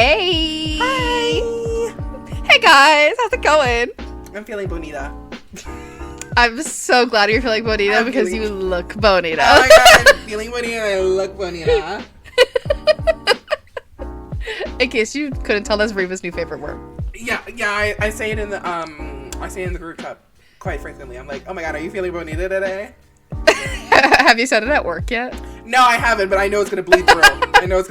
Hey! Hi! Hey guys, how's it going? I'm feeling bonita. I'm so glad you're feeling bonita because you look bonita. Oh my god, I'm feeling bonita and I look bonita. In case you couldn't tell, that's Reva's new favorite word. Yeah, I say it in the group chat quite frequently. I'm like, oh my god, are you feeling bonita today? Have you said it at work yet? No, I haven't, but I know it's gonna bleed through. I I was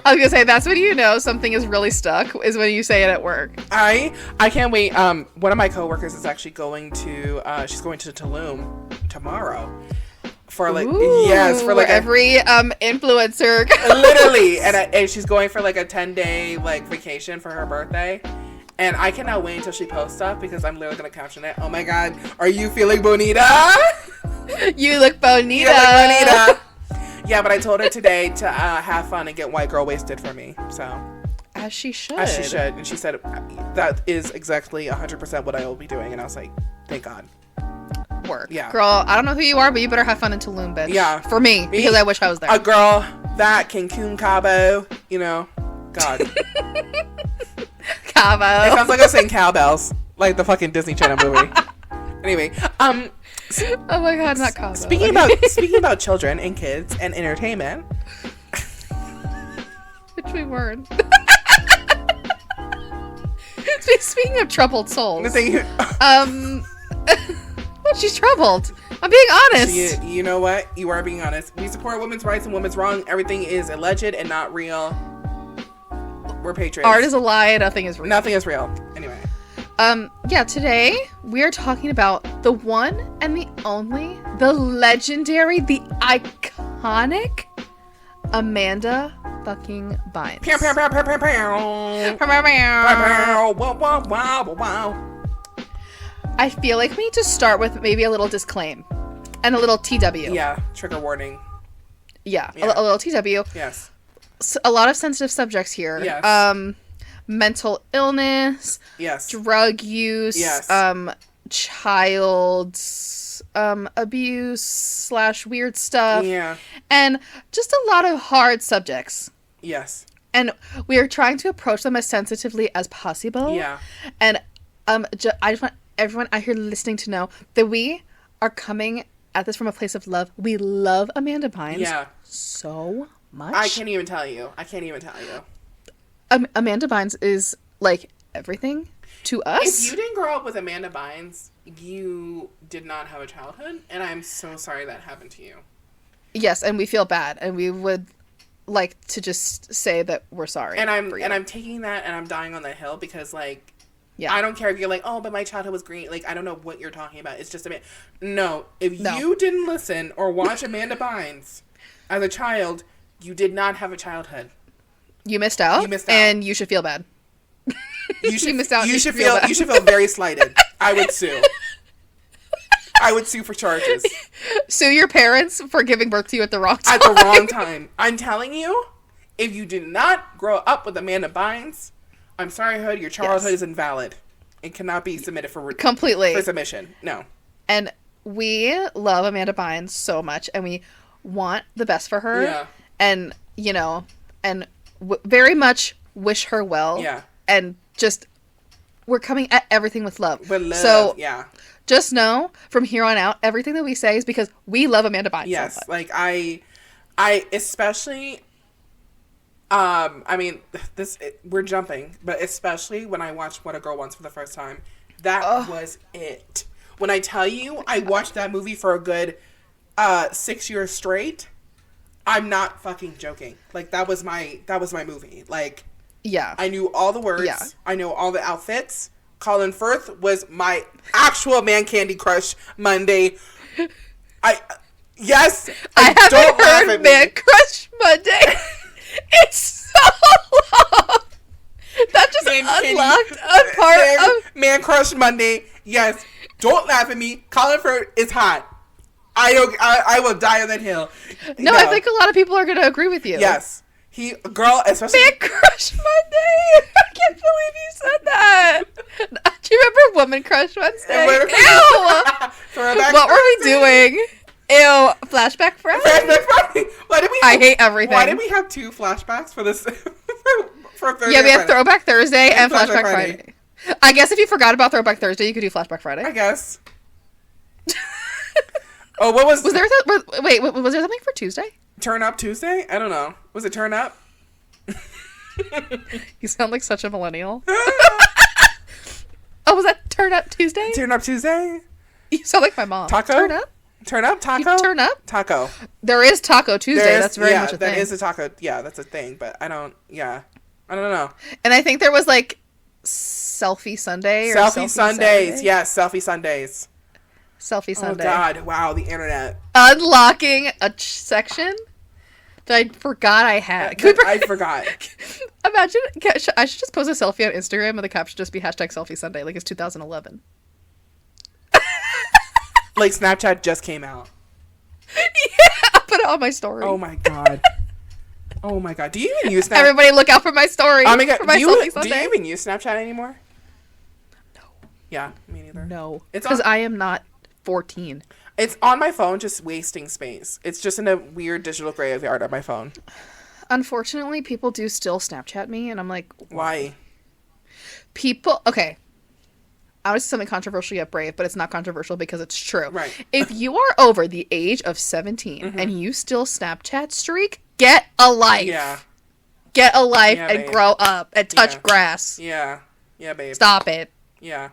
gonna say that's when you know something is really stuck, is when you say it at work. I can't wait. One of my coworkers is actually going to she's going to Tulum tomorrow for like every influencer literally, and she's going for like a 10-day like vacation for her birthday. And I cannot wait until she posts stuff because I'm literally gonna caption it. Oh my god, are you feeling bonita? You look bonita. You look bonita. Yeah, but I told her today to have fun and get white girl wasted for me. So as she should. And she said that is exactly 100% what I will be doing. And I was like, thank God. Work. Yeah. Girl, I don't know who you are, but you better have fun in Tulum, bitch. Yeah. For me, because I wish I was there. A girl that Cancun Cabo, you know, God. Cabo. It sounds like I'm saying cowbells, like the fucking Disney Channel movie. Anyway, oh my god, not Cabo. Speaking about children and kids and entertainment, which we weren't. Speaking of troubled souls, she's troubled. I'm being honest. You know what? You are being honest. We support women's rights and women's wrong. Everything is alleged and not real. We're patriots. Art is a lie. Nothing is real. Nothing is real. Anyway. Yeah, today we are talking about the one and the only, the legendary, the iconic Amanda fucking Bynes. Pew, pew, pew, pew, pew, pew. Wow. I feel like we need to start with maybe a little disclaim and a little TW. Yeah, trigger warning. Yeah. A little TW. Yes. So, a lot of sensitive subjects here. Yes. Mental illness. Yes. Drug use. Yes. Child abuse / weird stuff. Yeah. And just a lot of hard subjects. Yes. And we are trying to approach them as sensitively as possible. Yeah. And I just want everyone out here listening to know that we are coming at this from a place of love. We love Amanda Bynes so much. I can't even tell you. Amanda Bynes is like everything to us. If you didn't grow up with Amanda Bynes, you did not have a childhood, and I'm so sorry that happened to you. Yes, and we feel bad, and we would like to just say that we're sorry. And I'm taking that and I'm dying on that hill because like yeah. I don't care if you're like, oh, but my childhood was green. Like, I don't know what you're talking about. It's just no. If you didn't listen or watch Amanda Bynes as a child, you did not have a childhood. You missed out. And you should feel bad. You missed out. You should feel very slighted. I would sue. I would sue for charges. Sue your parents for giving birth to you at the wrong time. At the wrong time. I'm telling you, if you did not grow up with Amanda Bynes, I'm sorry, Hood, your childhood is invalid. It cannot be submitted for submission. No. And we love Amanda Bynes so much, and we want the best for her. Yeah. And, very much wish her well. Yeah. And just, we're coming at everything with love. With love, so, yeah. Just know, from here on out, everything that we say is because we love Amanda Bynes yes, so much. Like, I especially... we're jumping, but especially when I watched What a Girl Wants for the first time, that was it. When I tell you, I watched that movie for a good 6 years straight. I'm not fucking joking. Like that was my movie. Like, yeah, I knew all the words. Yeah. I know all the outfits. Colin Firth was my actual man candy crush Monday. I haven't heard Man Crush Monday. It's so long. That just unlocked a part of Man Crush Monday. Yes, don't laugh at me. Colin Firth is hot. I will die on that hill. No, I think a lot of people are going to agree with you. Yes, especially Man Crush Monday. I can't believe you said that. Do you remember Woman Crush Wednesday? Ew. What were we doing? Ew, Flashback Friday. Why did we? I hate everything. Why did we have two flashbacks for this? For Thursday. Yeah, we have Friday. Throwback Thursday and Flashback Flashback Friday. I guess if you forgot about Throwback Thursday, you could do Flashback Friday. I guess. Oh, what was... Was there... Wait, was there something for Tuesday? Turn Up Tuesday? I don't know. Was it Turn Up? You sound like such a millennial. Oh, was that Turn Up Tuesday? Turn Up Tuesday? You sound like my mom. Taco? Turn Up? Turn Up? Taco? You turn up? Taco. There is Taco Tuesday. That's very much a thing. That is a taco. Yeah, that's a thing. But I don't know. And I think there was like Selfie Sunday or Selfie Sundays. Saturday. Yes, Selfie Sundays. Selfie Sunday. Oh, God. Wow, the internet. Unlocking a section that I forgot I had. I forgot. Imagine, I should just post a selfie on Instagram and the caption just be hashtag Selfie Sunday like it's 2011. Like Snapchat just came out. Yeah, I'll put it on my story. Oh my god. Oh my god. Do you even use Snapchat? Everybody look out for my story. Oh my god. Do you even use Snapchat anymore? No. Yeah, me neither. No. Because I am not 14. It's on my phone, just wasting space. It's just in a weird digital graveyard on my phone. Unfortunately, people do still Snapchat me, and I'm like, why? People, okay. I would say something controversial yet brave, but it's not controversial because it's true. Right. If you are over the age of 17 and you still Snapchat streak, get a life. Yeah. Get a life and babe. grow up and touch grass. Yeah. Yeah, babe. Stop it. Yeah.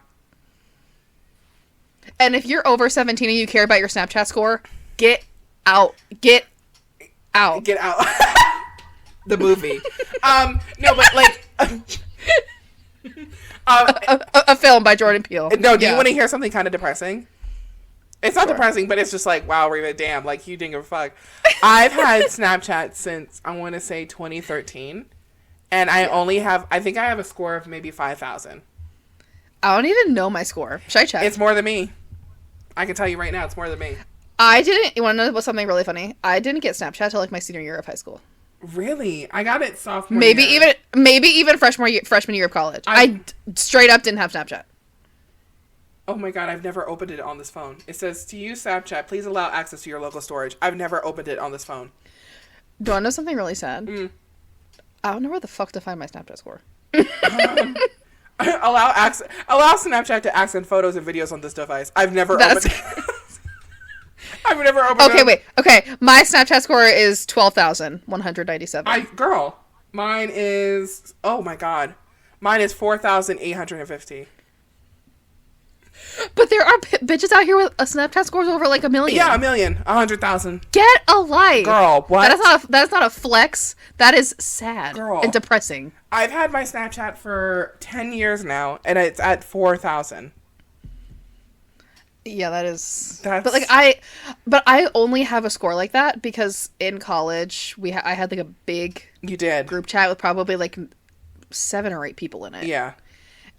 And if you're over 17 and you care about your Snapchat score, get out. Get out. Get out. The movie. No, but like... a film by Jordan Peele. No, do you want to hear something kind of depressing? It's not depressing, but it's just like, wow, Reva, damn, like, you didn't give a fuck. I've had Snapchat since, I want to say, 2013. And I think I have a score of maybe 5,000. I don't even know my score. Should I check? It's more than me. I can tell you right now, it's more than me. You want to know what's something really funny? I didn't get Snapchat till like my senior year of high school. Really? I got it sophomore maybe year. even freshman year of college. I straight up didn't have Snapchat. Oh my god, I've never opened it on this phone. It says, to use Snapchat, please allow access to your local storage. I've never opened it on this phone. Do I know something really sad? I don't know where the fuck to find my Snapchat score. Allow Snapchat to access photos and videos on this device. I've never opened it. I've never opened it. Okay, wait. Okay, my Snapchat score is 12,197. Girl, mine is, oh my god. Mine is 4,850. But there are bitches out here with a Snapchat scores over like 1 million. Yeah, 1 million. 100,000. Get a life. Girl, what? That is not a flex. That is sad. Girl. And depressing. I've had my Snapchat for 10 years now, and it's at 4,000. Yeah, that is. That's... But I only have a score like that because in college I had like a big. You did. Group chat with probably like 7 or 8 people in it. Yeah.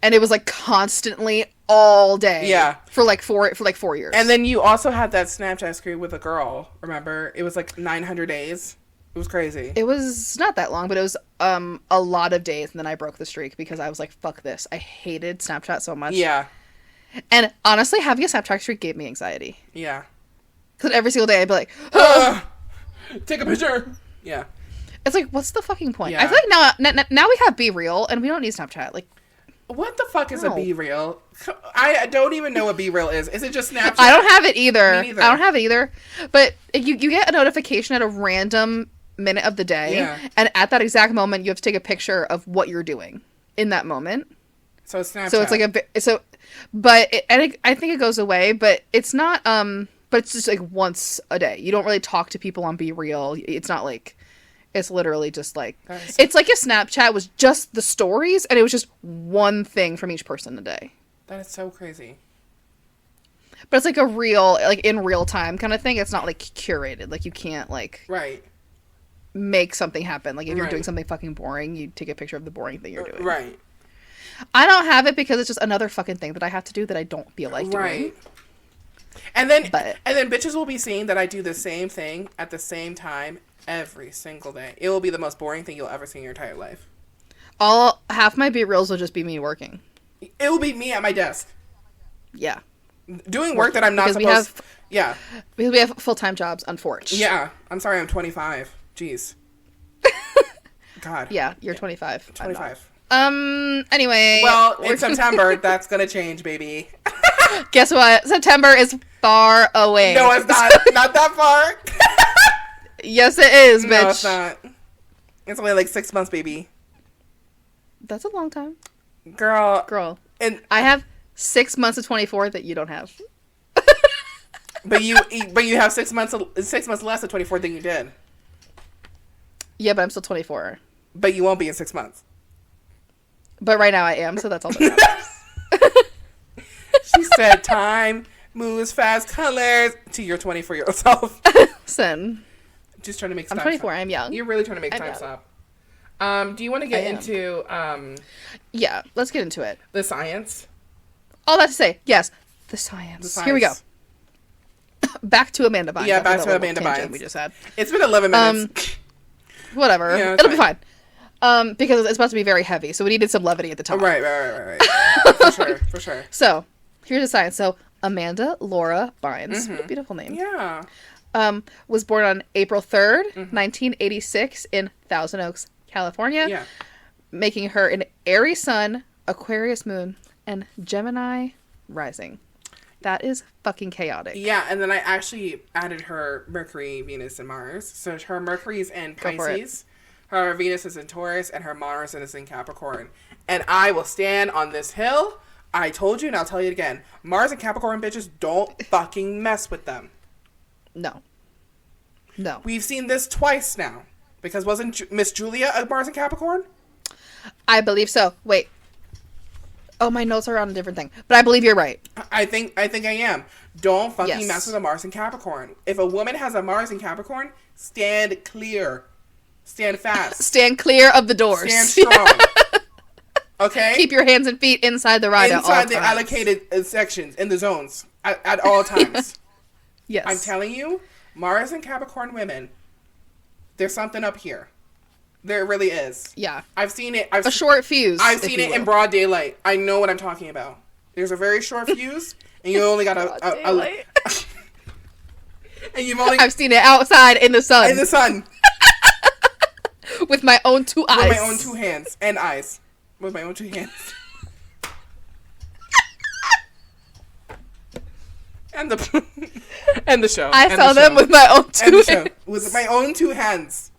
And it was like constantly all day. Yeah. For like 4 years. And then you also had that Snapchat streak with a girl. Remember? It was like 900 days. It was crazy. It was not that long, but it was a lot of days, and then I broke the streak because I was like, fuck this. I hated Snapchat so much. Yeah. And honestly, having a Snapchat streak gave me anxiety. Yeah. Because every single day I'd be like, oh. Take a picture. Yeah. It's like, what's the fucking point? Yeah. I feel like now we have Be Real, and we don't need Snapchat. Like, what the fuck is a Be Real? I don't even know what Be Real is. Is it just Snapchat? I don't have it either. Me neither. I don't have it either. But you get a notification at a random minute of the day, and at that exact moment, you have to take a picture of what you're doing in that moment. So it's Snapchat. So it's like I think it goes away, but it's not. But it's just like once a day. You don't really talk to people on Be Real. It's not like. It's literally just like it's like if Snapchat was just the stories and it was just one thing from each person a day. That is so crazy. But it's like a real, like in real time kind of thing. It's not like curated. Like you can't like make something happen. Like if you're doing something fucking boring, you take a picture of the boring thing you're doing. Right. I don't have it because it's just another fucking thing that I have to do that I don't feel like doing. Right. And then bitches will be seeing that I do the same thing at the same time every single day. It will be the most boring thing you'll ever see in your entire life. Half my Be Reals will just be me working. It will be me at my desk. Yeah. Doing work that I'm not supposed... Yeah. Because we have full-time jobs, unfortunately. Yeah. I'm sorry, I'm 25. Jeez. God. Yeah, you're 25. 25. Anyway. Well, in September, that's gonna change, baby. Guess what? September is far away. No, it's not. Not that far. Yes, it is, bitch. No, it's not. It's only like 6 months, baby. That's a long time. Girl. And I have 6 months of 24 that you don't have. But you have 6 months less of 24 than you did. Yeah, but I'm still 24. But you won't be in 6 months. But right now I am, so that's all that matters. She said time moves fast, colors to your 24-year-old self. Listen. Just trying to make I'm 24, I'm young. You're really trying to make time stop. Do you want to get into yeah, let's get into it. the science? All that to say, yes, the science. Here we go. Back to Amanda Bynes. Yeah, back to Amanda Bynes. We just had. It's been 11 minutes. Whatever. Yeah, it'll be fine. Because it's about to be very heavy, so we needed some levity at the top. Right. For sure. So, here's the science. So, Amanda Laura Bynes, what a beautiful name. Yeah. Was born on April 3rd, 1986 in Thousand Oaks, California. Yeah. Making her an Aries sun, Aquarius moon, and Gemini rising. That is fucking chaotic. Yeah, and then I actually added her Mercury, Venus, and Mars. So her Mercury is in Pisces, her Venus is in Taurus, and her Mars is in Capricorn. And I will stand on this hill. I told you, and I'll tell you again. Mars and Capricorn bitches, don't fucking mess with them. No. We've seen this twice now. Because wasn't Miss Julia a Mars and Capricorn? I believe so. Wait. Oh, my notes are on a different thing. But I believe you're right. I think I am. Don't fucking mess with a Mars and Capricorn. If a woman has a Mars and Capricorn, stand clear. Stand fast. Stand clear of the doors. Stand strong. Okay? Keep your hands and feet inside the ride at all times. Inside the allocated sections, in the zones, at all times. Yes. I'm telling you, Mars and Capricorn women, there's something up here. There really is. Yeah. I've seen it. A short fuse. I've seen it in broad daylight. I know what I'm talking about. There's a very short fuse, and you only got a and you've only. I've seen it outside in the sun. In the sun. With my own two eyes. With my own two hands and eyes. With my own two hands. And the show. I saw them with my own two hands. With my own two hands.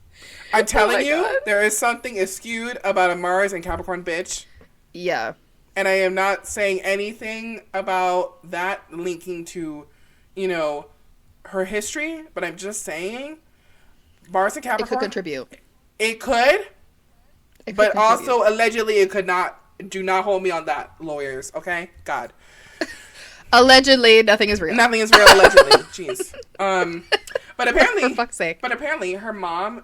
I'm telling you, there is something skewed about a Mars and Capricorn bitch. Yeah. And I am not saying anything about that linking to, her history, but I'm just saying Mars and Capricorn. It could contribute. It could. But also, allegedly, it could not. Do not hold me on that, lawyers, okay? God. Allegedly, nothing is real. Nothing is real, allegedly. Jeez. But apparently, for fuck's sake. But apparently, her mom,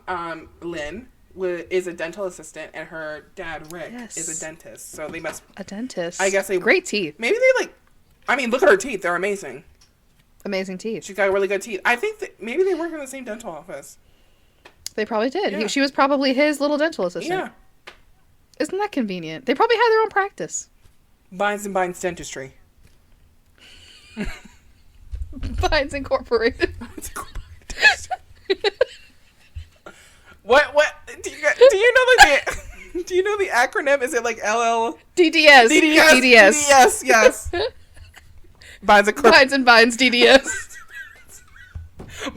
Lynn, is a dental assistant, and her dad, Rick, is a dentist. So they must. A dentist. I guess they. Great teeth. Maybe they look at her teeth. They're amazing. Amazing teeth. She's got really good teeth. I think that maybe they work in the same dental office. They probably did. Yeah. She was probably his little dental assistant. Yeah. Isn't that convenient? They probably had their own practice. Bynes and Bynes Dentistry. Bynes Incorporated. What? Do you know the acronym? Is it like LL? DDS. DDS. Yes. Bynes and Bynes DDS.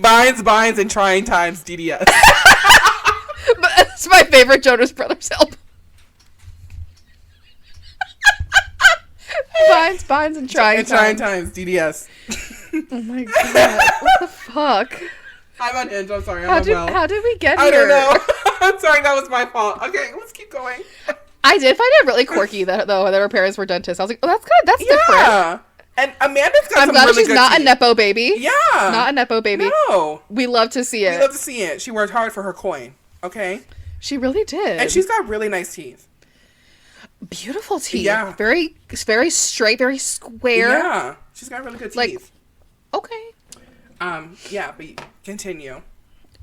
Bynes and Trying Times DDS. That's my favorite Jonas Brothers album. Bynes and Trying Times DDS. Oh my god. What the fuck? I'm unhinged. I'm sorry. How did we get here? I don't know. I'm sorry. That was my fault. Okay, let's keep going. I did find it really quirky that her parents were dentists. I was like, oh, that's good. That's different. Yeah. And Amanda's got I'm some glad really she's good not teeth. a nepo baby. Yeah. Not a nepo baby. No. We love to see it. She worked hard for her coin. Okay. She really did. And she's got really nice teeth. Beautiful teeth. Yeah. Very straight, very square. Yeah. She's got really good teeth. Okay. Yeah, but continue.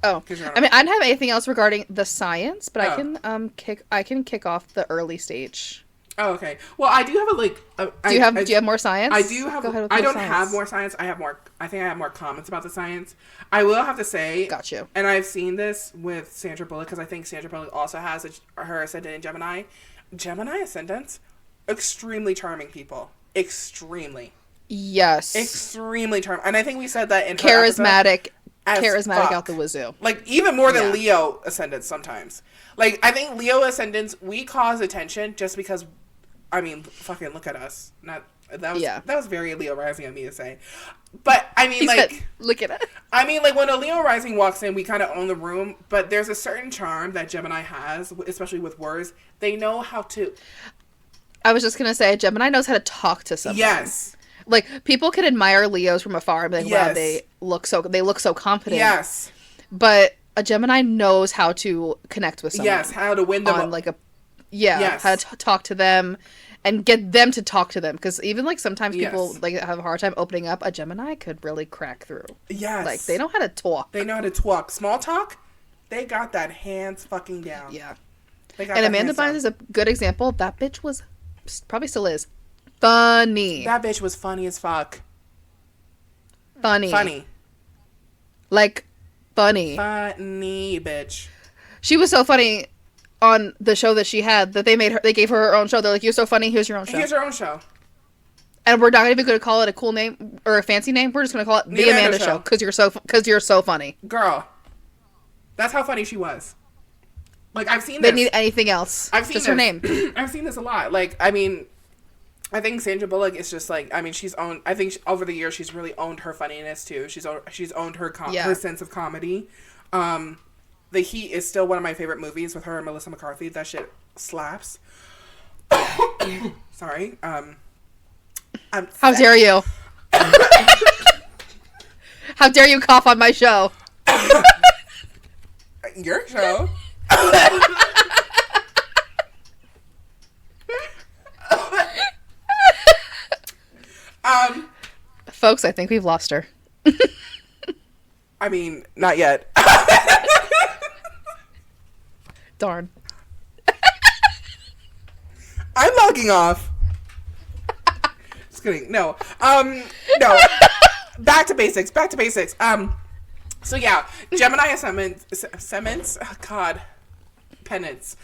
Oh. I mean, I didn't have anything else regarding the science, but I can kick off the early stage. Oh, okay. Well, I do have a like. Do you have more science? I do have. Go ahead with I more don't science. have more science. I have more. I think I have more comments about the science. I will have to say. Got you. And I've seen this with Sandra Bullock because I think Sandra Bullock also has her ascendant in Gemini. Gemini ascendants, extremely charming people. Extremely. Yes. Extremely charming. And I think we said that in her charismatic. episode, Charismatic fuck. out the wazoo. Like, even more than Yeah. Leo ascendants sometimes. Like, I think Leo ascendants, we cause attention just because, I mean, fucking look at us. That was very Leo rising of me to say. But, I mean, Look at it. I mean, like, when a Leo rising walks in, we kind of own the room. But there's a certain charm that Gemini has, especially with words. They know how to... I was just going to say, Gemini knows how to talk to someone. Yes. Like, people can admire Leos from afar and be like, Yes. wow, they look so confident. Yes. But a Gemini knows how to connect with someone. Yes, how to win them on, like, Yes. how to talk to them and get them to talk to them. Because even, like, sometimes people, Yes. like, have a hard time opening up. A Gemini could really crack through. Yes. Like, they know how to talk. They know how to talk. Small talk, they got that hands fucking down. Yeah. They got And that Amanda hands down. Bynes is a good example. That bitch was, probably still is, funny. That bitch was funny as fuck. Funny. Like, funny. Funny, bitch. She was so funny on the show that she had that they gave her her own show. They're like, you're so funny, here's your own show. Here's your own show. And we're not even going to call it a cool name or a fancy name. We're just going to call it The Amanda Show because you're so funny. Girl. That's how funny she was. Like, I've seen They this. need anything else. I've seen just this. her name. I've seen this a lot. Like, I mean, I think Sandra Bullock is just like, I mean, she's owned, I think over the years she's really owned her funniness too. She's owned her her sense of comedy. The Heat is still one of my favorite movies with her and Melissa McCarthy. That shit slaps. Sorry. How dare you? How dare you cough on my show? Your show. Folks, I think we've lost her. I mean, not yet. Darn. I'm logging off. Just kidding. No. No. Back to basics. So yeah, Gemini ascendants. Oh, God. Penance.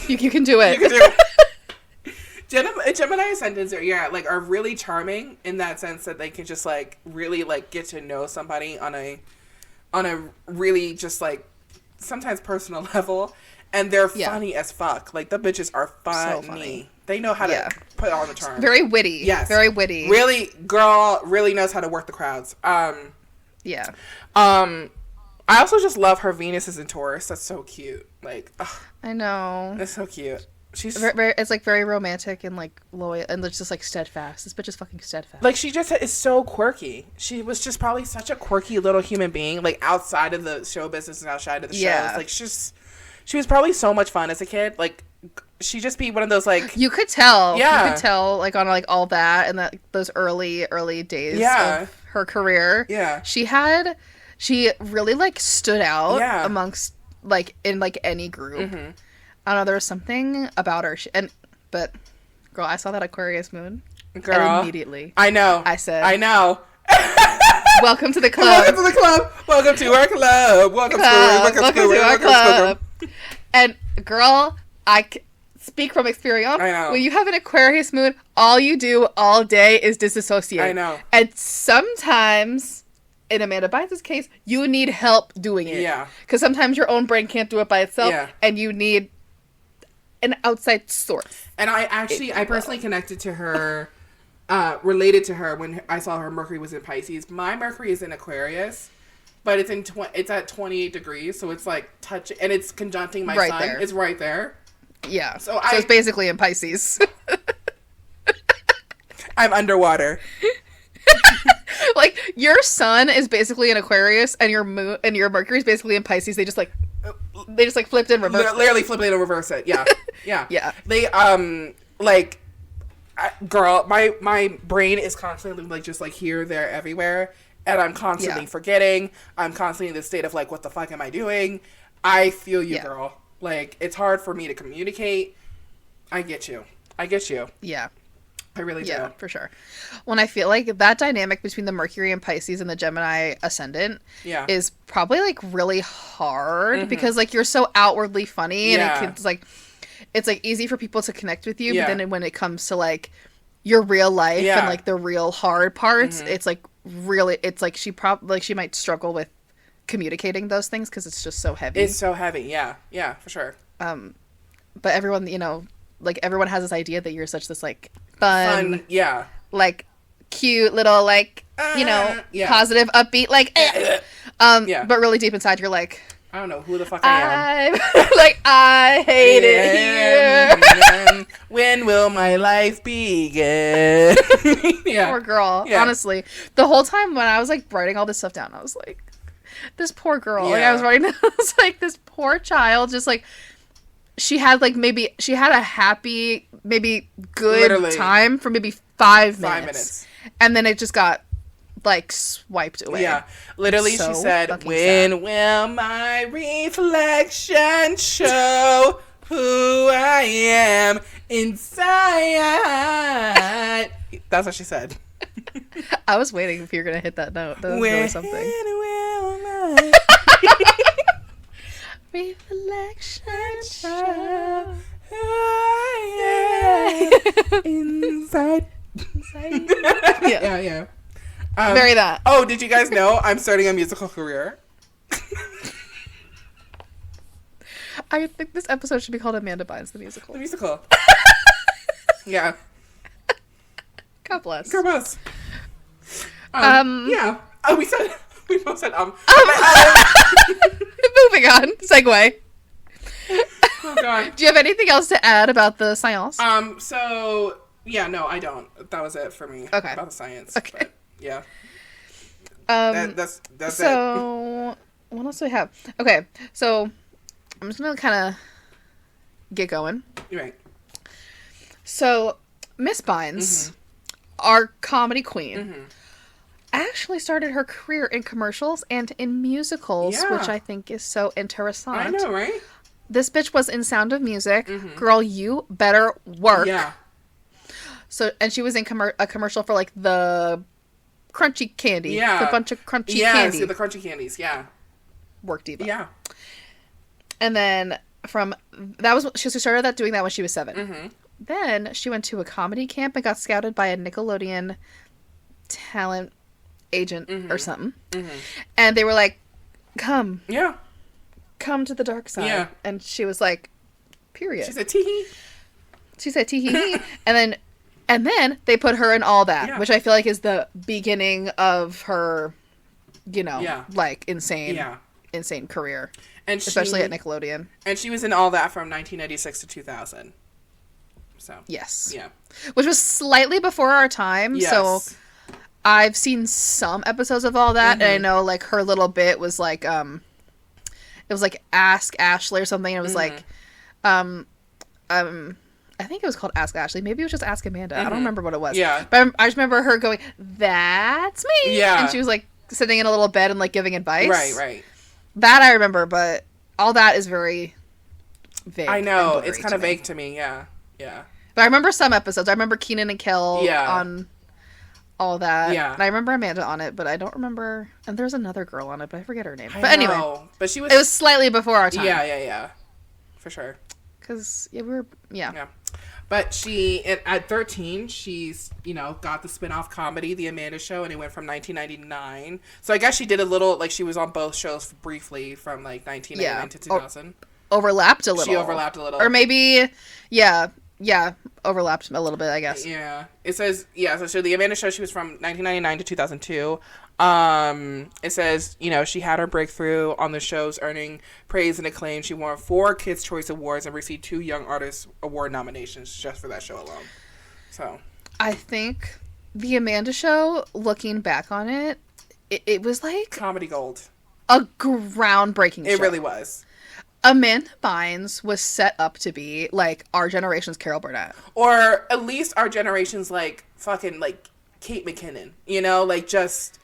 You can do it. You can do it. Gemini ascendants are really charming in that sense that they can just like really like get to know somebody on a really just like sometimes personal level, and they're funny as fuck. Like the bitches are funny. So funny. They know how to put on the charm. Very witty. Yes. Very witty. Really, girl really knows how to work the crowds. Yeah. I also just love her Venus is in Taurus. That's so cute. Like, ugh, I know. that's so cute. She's It's like very romantic and like loyal and it's just like steadfast. This bitch is fucking steadfast. like she just is so quirky. She was just probably such a quirky little human being, like outside of the show business and outside of the shows. Like she was probably so much fun as a kid. Like she just be one of those like you could tell. Yeah. You could tell like on like all that and that those early days of her career. Yeah. She really like stood out Yeah. amongst like in like any group. Mm-hmm. I don't know, there was something about her but girl, I saw that Aquarius moon. girl. And immediately I know. I said I know. welcome to the club. Welcome to the club. Welcome to our club. Welcome to our club. And girl, speak from experience. I know. When you have an Aquarius moon, all you do all day is disassociate. I know. And sometimes, in Amanda Bynes' case, you need help doing it. Yeah. Because sometimes your own brain can't do it by itself, Yeah. and you need an outside source. And I personally connected to her, related to her when I saw her Mercury was in Pisces. My Mercury is in Aquarius, but it's it's at 28 degrees, so it's like touching, and it's conjuncting my Right sun. there. It's right there. Yeah. So it's basically in Pisces. I'm underwater. Like your sun is basically in Aquarius, and your moon and your Mercury is basically in Pisces. They just flipped and reversed. Literally flip it and reverse it. Yeah, yeah, Yeah. They girl, my brain is constantly like just like here, there, everywhere, and I'm constantly forgetting. I'm constantly in this state of like, what the fuck am I doing? I feel you, girl. Like it's hard for me to communicate. I get you. I get you. Yeah. I really do. Yeah, for sure. When I feel like that dynamic between the Mercury and Pisces and the Gemini ascendant is probably like really hard because like you're so outwardly funny and it's like easy for people to connect with you, but then when it comes to like your real life and like the real hard parts, it's like really, it's like she might struggle with communicating those things because it's just so heavy. It's so heavy. Yeah, for sure. But everyone, you know, like everyone has this idea that you're such this like fun, like cute little like you know positive upbeat like but really deep inside you're like, I don't know who the fuck I am. Like I hate it here. When will my life begin? Poor girl. Honestly, the whole time when I was like writing all this stuff down, I was like, this poor girl. Like I was writing, I was like, this poor child, just like. She had a happy, maybe good time for maybe 5 minutes. 5 minutes. And then it just got, like, swiped away. Yeah. Literally, so she said, when will my reflection show who I am inside? That's what she said. I was waiting if you were going to hit that note. That was really something. Will my... reflection show who I am inside. Yeah. Very that. Oh, did you guys know I'm starting a musical career? I think this episode should be called Amanda Bynes the Musical. The musical. Yeah. God bless. God bless. Yeah. Oh, we both said Moving on. Segue. Oh god. Do you have anything else to add about the science? So yeah, no, I don't. That was it for me. Okay. About the science. Okay. But, yeah. That's so, it. What else do we have? Okay, so I'm just gonna kind of get going. You're right. So Miss Bynes, our comedy queen, actually started her career in commercials and in musicals, which I think is so interesting. I know, right? This bitch was in Sound of Music. Girl, you better work. Yeah. So, and she was in a commercial for like the crunchy candy. Yeah. The bunch of crunchy candy. Yeah, the crunchy candies. Yeah. Work diva. Yeah. And then she started doing that when she was 7. Then she went to a comedy camp and got scouted by a Nickelodeon talent agent or something. And they were like, come to the dark side. Yeah. And she was like, period. She said tee-hee. And then they put her in All That, which I feel like is the beginning of her, you know, like insane career. And especially at Nickelodeon. And she was in All That from 1996 to 2000. So. Yes. Yeah. Which was slightly before our time. Yes. So I've seen some episodes of All That, and I know like her little bit was like it was like Ask Ashley or something. It was like I think it was called Ask Ashley. Maybe it was just Ask Amanda. I don't remember what it was. Yeah. But I just remember her going, "That's me." Yeah. And she was like sitting in a little bed and like giving advice. Right. That I remember, but All That is very vague. I know. It's kind of vague to me. Yeah. But I remember some episodes. I remember Keenan and Kel on All That. Yeah. And I remember Amanda on it, but I don't remember. And there's another girl on it, but I forget her name. Anyway. But it was slightly before our time. Yeah. For sure. Because we were. Yeah. But she, at 13, she's, got the spin-off comedy, The Amanda Show, and it went from 1999. So I guess she did a little, like, she was on both shows briefly from, like, 1999 to 2000. Overlapped a little. She overlapped a little. Or maybe, overlapped a little bit, I guess. Yeah. It says, so The Amanda Show, she was from 1999 to 2002. It says, she had her breakthrough on the shows, earning praise and acclaim. She won 4 Kids' Choice Awards and received 2 Young Artist Award nominations just for that show alone. So I think The Amanda Show, looking back on it, it was like comedy gold. A groundbreaking show. It really was. Amanda Bynes was set up to be like our generation's Carol Burnett. Or at least our generation's like fucking like Kate McKinnon, like just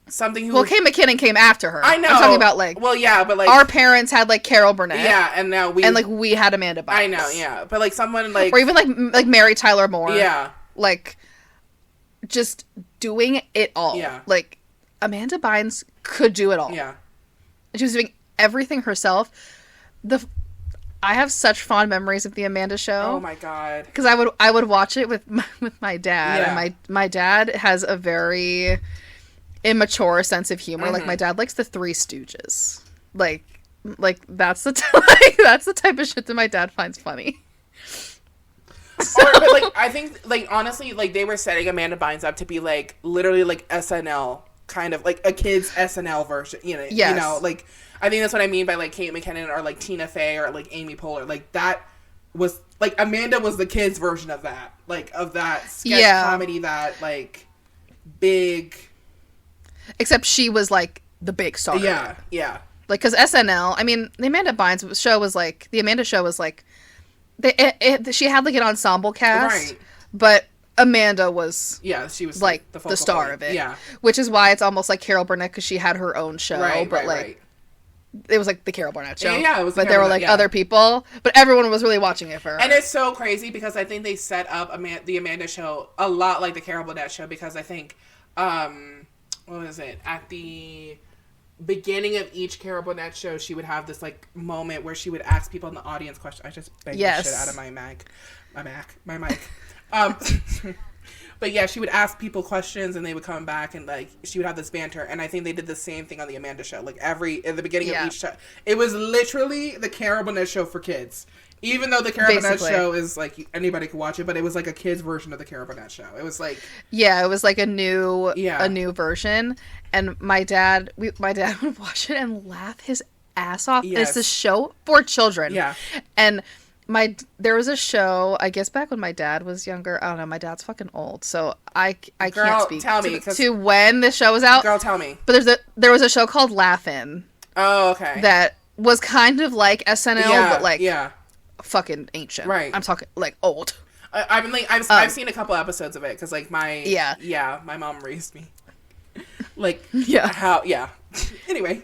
something who... Well, Kate McKinnon came after her. I know. I'm talking about, like... Well, yeah, but, like... Our parents had, like, Carol Burnett. Yeah, and now we... And, like, we had Amanda Bynes. I know, yeah. But, like, someone, like... Or even, like Mary Tyler Moore. Yeah. Like, just doing it all. Yeah. Like, Amanda Bynes could do it all. Yeah. She was doing everything herself. I have such fond memories of the Amanda Show. Oh my god! Because I would watch it with my dad. Yeah. And my dad has a very immature sense of humor. Like my dad likes the Three Stooges. Like that's the that's the type of shit that my dad finds funny. But like I think like honestly like they were setting Amanda Bynes up to be like literally like SNL kind of like a kid's SNL version. Yes. You know like. I think that's what I mean by, like, Kate McKinnon or, like, Tina Fey or, like, Amy Poehler. Like, that was... Like, Amanda was the kids' version of that. Like, of that sketch comedy, that, like, big... Except she was, like, the big star. Yeah, yeah. Like, because SNL... I mean, the Amanda Bynes show was, like... The Amanda Show was, like... she had, like, an ensemble cast. Right. But Amanda was... Yeah, she was, like, the star point. of it. Yeah. Which is why it's almost like Carol Burnett, because she had her own show. Right, but, right, like... right. It was like the Carol Burnett show. Yeah, it was. But there were like other people, but everyone was really watching it for her. And it's so crazy because I think they set up the Amanda Show a lot like the Carol Burnett Show because I think, what was it? At the beginning of each Carol Burnett show, she would have this like moment where she would ask people in the audience questions. I just banged the shit out of my mic. But yeah, she would ask people questions and they would come back and like she would have this banter. And I think they did the same thing on the Amanda Show. Like at the beginning of each show, it was literally the Carol Burnett Show for kids. Even though the Carol Burnett Show is like anybody could watch it, but it was like a kid's version of the Carol Burnett Show. It was like it was like a new version. And my dad would watch it and laugh his ass off. Yes. It's a show for children. Yeah, and. There was a show, I guess back when my dad was younger. I don't know, my dad's fucking old, so I can't speak to when this show was out. Girl, tell me. But there was a show called Laugh-In. Oh, okay. That was kind of like SNL, but like fucking ancient. Right. I'm talking like old. I've seen a couple episodes of it because like my mom raised me. Like Anyway.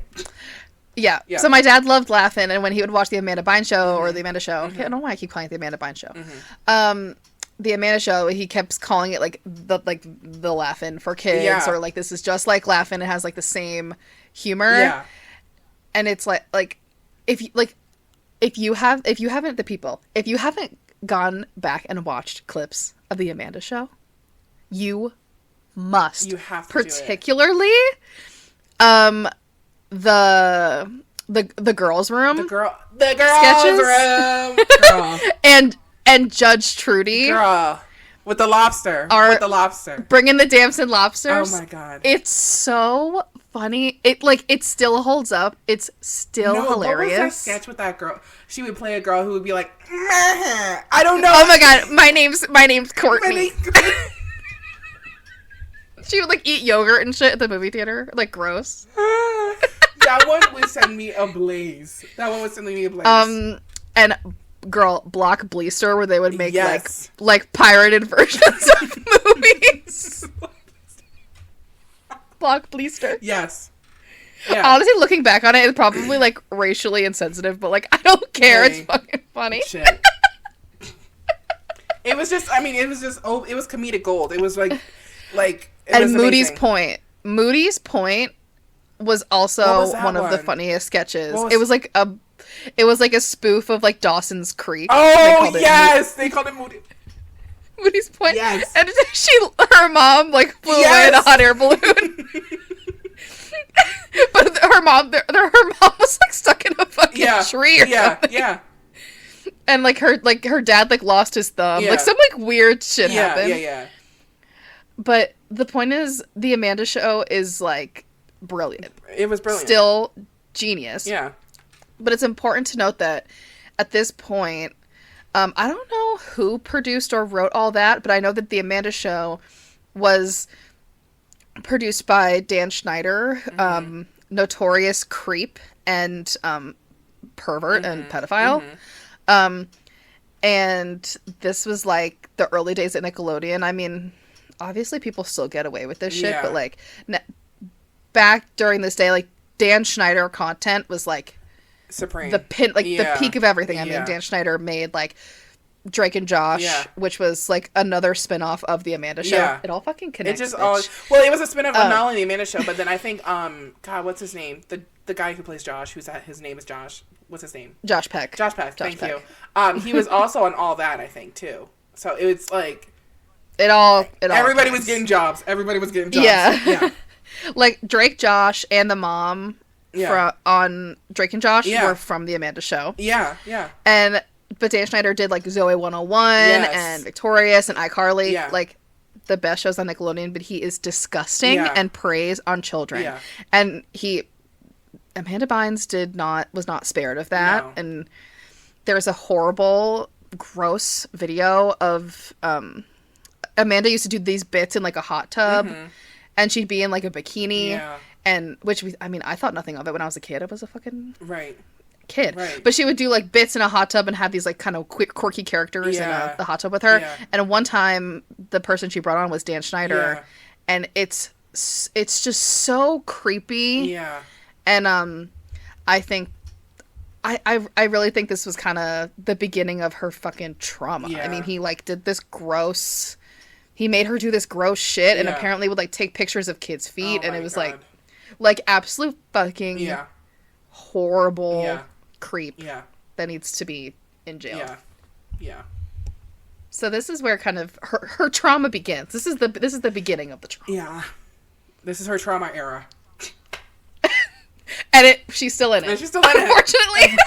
Yeah. So my dad loved Laugh-In, and when he would watch the Amanda Bynes Show or the Amanda Show, I don't know why I keep calling it the Amanda Bynes Show. The Amanda Show, he kept calling it like the Laugh-In for kids, or like this is just like Laugh-In. It has like the same humor. Yeah. And it's like if you haven't gone back and watched clips of the Amanda Show, you must. You have to particularly the girls' room. The girls' room. Girl. and Judge Trudy. Girl. With the lobster. Bringing the Damson lobsters. Oh my god. It's so funny. It still holds up. It's still hilarious. What was that sketch with that girl? She would play a girl who would be like, meh. I don't know. Oh my god, my name's Courtney. She would like eat yogurt and shit at the movie theater. Like gross. That one would send me ablaze. And girl, Block Bleaster, where they would make like pirated versions of movies. Block Bleaster. Yes. Yeah. Honestly, looking back on it, it's probably like racially insensitive, but like I don't care. It's fucking funny. Shit. It was comedic gold. It was like. And Moody's Point. Moody's Point was also one of the funniest sketches. It was like a spoof of like Dawson's Creek. Oh yes, they called it Moody's Point. Yes, and her mom like flew away in a hot air balloon. But her mom was like stuck in a fucking tree or something. Yeah. And like her dad like lost his thumb. Like some like weird shit happened. Yeah. But the point is, the Amanda Show is, like, brilliant. It was brilliant. Still genius. Yeah. But it's important to note that at this point, I don't know who produced or wrote all that, but I know that the Amanda Show was produced by Dan Schneider, notorious creep and pervert and pedophile. And this was, like, the early days at Nickelodeon. I mean... Obviously, people still get away with this shit, but, like, back during this day, like, Dan Schneider content was, like, supreme. The peak of everything. I mean, Dan Schneider made, like, Drake and Josh, which was, like, another spin-off of The Amanda Show. Yeah. It all fucking connects, it just all... Well, it was a spin-off of not only The Amanda Show, but then I think, God, what's his name? The guy who plays Josh, his name is Josh. What's his name? Josh Peck. Thank you. He was also on All That, I think, too. So it was, like... It all everybody was getting jobs. Yeah. Like, Drake, Josh, and the mom on Drake and Josh were from The Amanda Show. Yeah. But Dan Schneider did, like, Zoe 101 and Victorious and iCarly. Yeah. Like, the best shows on Nickelodeon, but he is disgusting and preys on children. Yeah. And Amanda Bynes was not spared of that. No. And there's a horrible, gross video of... Amanda used to do these bits in, like, a hot tub, and she'd be in, like, a bikini, and I thought nothing of it when I was a kid. I was a fucking kid, but she would do, like, bits in a hot tub and have these, like, kind of quick, quirky characters in the hot tub with her. And one time, the person she brought on was Dan Schneider, and it's just so creepy. And I think. I really think this was kind of the beginning of her fucking trauma. I mean, he, like, did this gross... He made her do this gross shit and apparently would, like, take pictures of kids' feet. And it was, like absolute fucking horrible creep that needs to be in jail. Yeah. So this is where kind of her trauma begins. This is the beginning of the trauma. Yeah. This is her trauma era. And she's still in it. Unfortunately.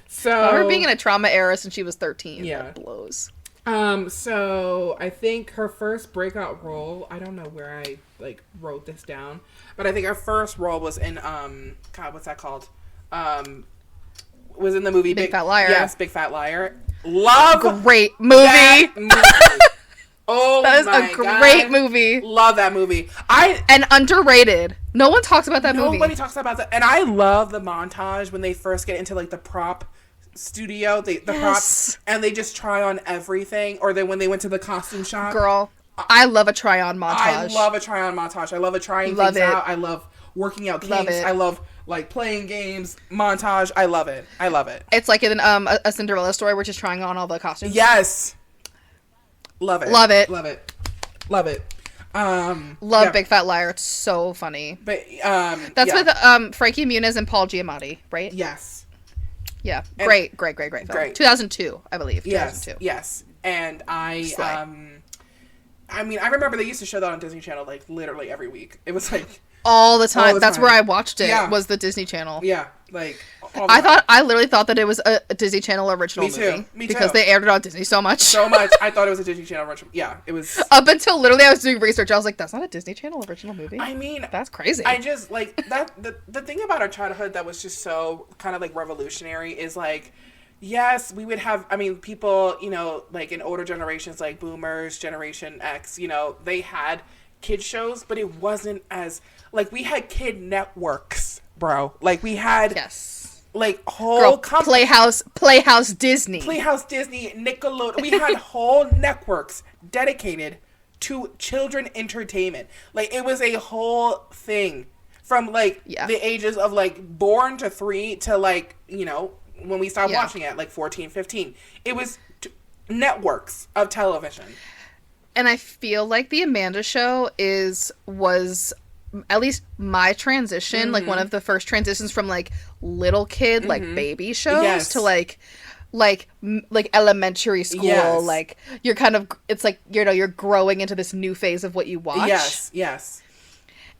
So her being in a trauma era since she was 13. That blows. So I think her first breakout role, I don't know where I, like, wrote this down, but I think her first role was in, God, what's that called? Was in the movie Big Fat Liar. Yes, Big Fat Liar. Love great movie. That movie. Oh, that is a great movie. Love that movie. And underrated. No one talks about that movie. Nobody talks about that. And I love the montage when they first get into, like, the prop studio, the props, and they just try on everything. Or then when they went to the costume shop. Girl, I love a try-on montage. I love a try-on montage. I love trying things out. I love working out kinks. I love, like, playing games, montage. I love it. It's like in a Cinderella story where she's trying on all the costumes. Yes. Love it. Love Big Fat Liar. It's so funny. But that's with Frankie Muniz and Paul Giamatti, right? Yes. Yeah. Great film. Great. 2002, I believe. 2002. Yes. And I mean, I remember they used to show that on Disney Channel, like, literally every week. It was like all the time. That's where I watched it. Was the Disney Channel. Yeah, like I literally thought that it was a Disney Channel original movie. Me too. Because they aired it on Disney so much. I thought it was a Disney Channel original. Yeah, it was. Up until literally I was doing research, I was like, that's not a Disney Channel original movie. I mean, that's crazy. I just, like, that the thing about our childhood that was just so kind of, like, revolutionary is, like, yes, we would have, I mean, people, you know, like, in older generations, like Boomers, Generation X, you know, they had kid shows, but it wasn't as, like, we had kid networks, bro. Like, we had like whole Playhouse Disney, Nickelodeon. We had whole networks dedicated to children entertainment. Like, it was a whole thing from, like, the ages of, like, born to 3 to, like, you know, when we stopped watching it, like 14, 15. It was networks of television. And I feel like The Amanda Show was at least my transition, like, one of the first transitions from, like, little kid, like, baby shows to, like elementary school. Like, you're kind of, it's like, you know, you're growing into this new phase of what you watch. Yes.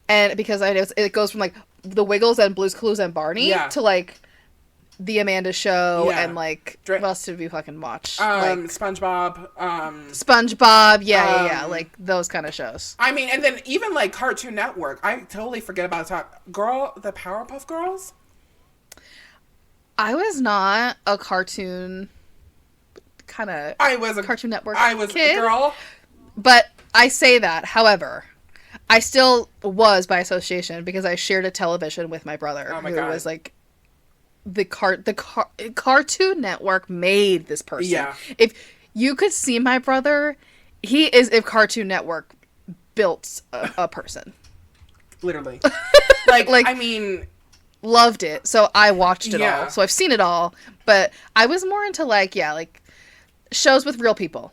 And because I know it goes from, like, The Wiggles and Blue's Clues and Barney to, like, The Amanda Show and, like, what else did we fucking watch? Like, SpongeBob. Like, those kind of shows. I mean, and then even, like, Cartoon Network. I totally forget about the Powerpuff Girls. I was not a cartoon kind of. I was a Cartoon Network. I was kid, a girl. But I say that, however, I still was by association because I shared a television with my brother, who was like. The Cartoon Network made this person. Yeah. If you could see my brother, he is if Cartoon Network built a person. Literally. Like, I mean, loved it. So I watched it Yeah. all. So I've seen it all. But I was more into like shows with real people.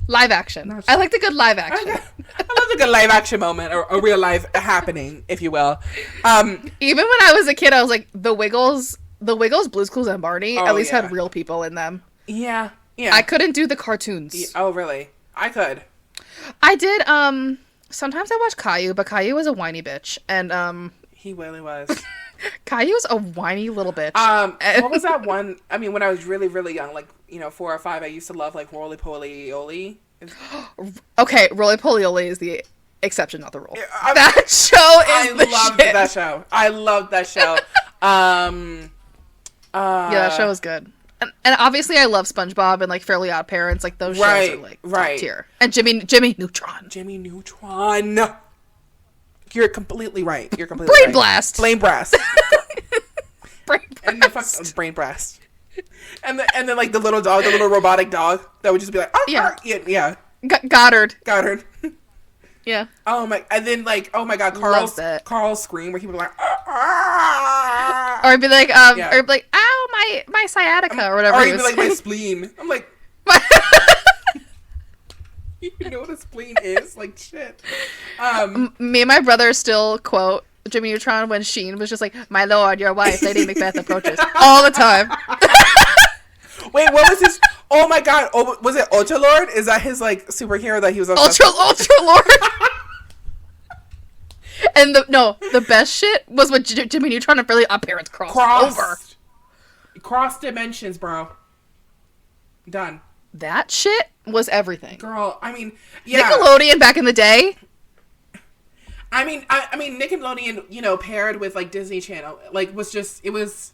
Live action. I like the good live action. I love a good live action moment, or a real life happening, if you will. Even when I was a kid, I was like, the Wiggles, Blue's Clues, and Barney at least had real people in them. Yeah. Yeah. I couldn't do the cartoons. Oh, really? I could. I did, sometimes I watched Caillou, but Caillou was a whiny bitch. And, he really was. Caillou's a whiny little bitch. What was that one? I mean, when I was really, really young, like, 4 or 5, I used to love, like, Roly Poly Oly. Okay, Roly Poly Oly is the exception, not the rule. That show is the loved shit. that show. I loved that show. Yeah, that show was good. And obviously I love SpongeBob and, like, Fairly Odd Parents. Like, those shows are, like, top tier. And Jimmy Neutron. Jimmy Neutron. You're completely right. Brain Blast. Brain Blast. Brain Blast. And the Brain Blast. And then like the little dog, the little robotic dog that would just be like, yeah. Goddard. Yeah. Oh my! And then like, oh my God, Carl's scream where he would be like, or he'd be like, or he'd be like, ow, my sciatica, or whatever. Or he'd be like, my spleen. I'm like, you know what a spleen is? Like, shit. Me and my brother still quote Jimmy Neutron when Sheen was just like, my lord, your wife, Lady Macbeth approaches, all the time. Wait, what was his? Oh my God! Was it Ultra Lord? Is that his like superhero that he was obsessed with? Ultra Lord? And the best shit was when Jimmy Neutron and Fairly Odd Parents cross dimensions, bro. Done. That shit was everything. Girl, I mean, yeah. Nickelodeon back in the day. I mean, Nickelodeon, paired with like Disney Channel, like it was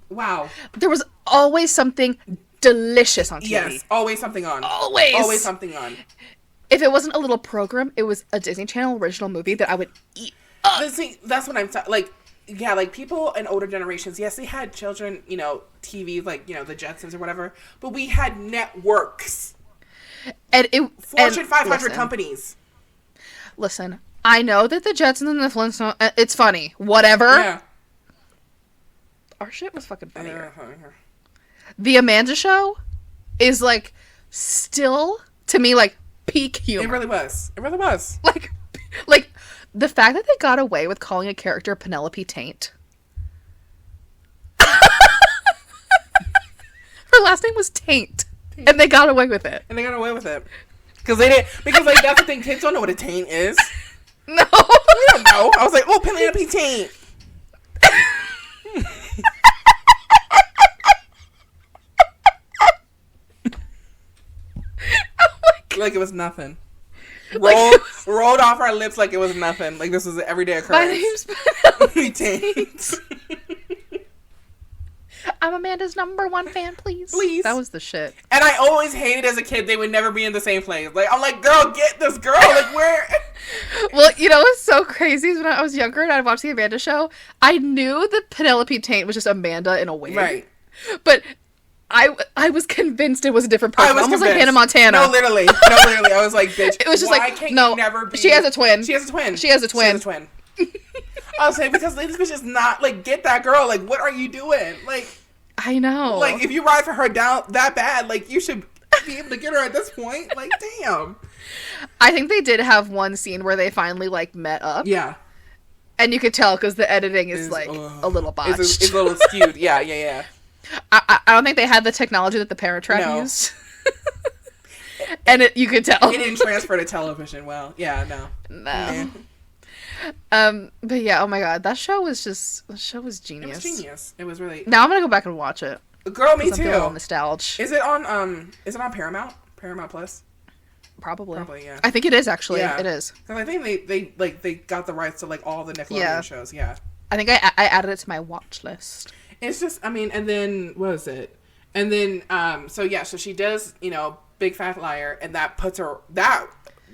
wow. There was always something delicious on TV. Yes, always something on. Always something on. If it wasn't a little program, it was a Disney Channel original movie that I would eat up. See, that's what I'm like. Yeah, like people in older generations, yes, they had children, TV, like, the Jetsons or whatever, but we had networks. And Fortune 500 companies. Listen, I know that the Jetsons and the Flintstones, it's funny. Whatever. Yeah. Our shit was fucking funnier. The Amanda Show is, like, still, to me, like, peak humor. It really was. Like, the fact that they got away with calling a character Penelope Taint. Her last name was Taint. And they got away with it. Because like, that's the thing. Kids don't know what a taint is. No. We don't know. I was like, oh, Penelope Taint. Like it was nothing. Rolled off our lips like it was nothing. Like this was an everyday occurrence. My name's Penelope Taint. I'm Amanda's #1 fan, please. That was the shit. And I always hated as a kid they would never be in the same place. Like I'm like, girl, get this girl. Like where? Well, what's so crazy is when I was younger and I'd watch the Amanda Show, I knew that Penelope Taint was just Amanda in a wig. Right. But I was convinced it was a different person. Almost like Hannah Montana. No, literally. I was like, bitch. It was just never be? She has a twin. She has a twin. I was saying because this bitch is not like get that girl. Like what are you doing? Like I know. Like if you ride for her down that bad, like you should be able to get her at this point. Like damn. I think they did have one scene where they finally like met up. Yeah. And you could tell because the editing is like a little botched. It's a little skewed. Yeah. I don't think they had the technology that the Parent Trap used. And you could tell. It didn't transfer to television well. Yeah, no. But yeah, oh my God. That show was genius. It was genius. It was really... Now I'm gonna go back and watch it. Girl, me too. I'm feeling a little nostalgia. Is it on Paramount? Paramount Plus? Probably, yeah. I think it is, actually. Yeah. It is. Because I think they got the rights to like all the Nickelodeon shows. Yeah. I think I added it to my watch list. It's just, I mean, and then, what was it? And then, so she does, Big Fat Liar, and that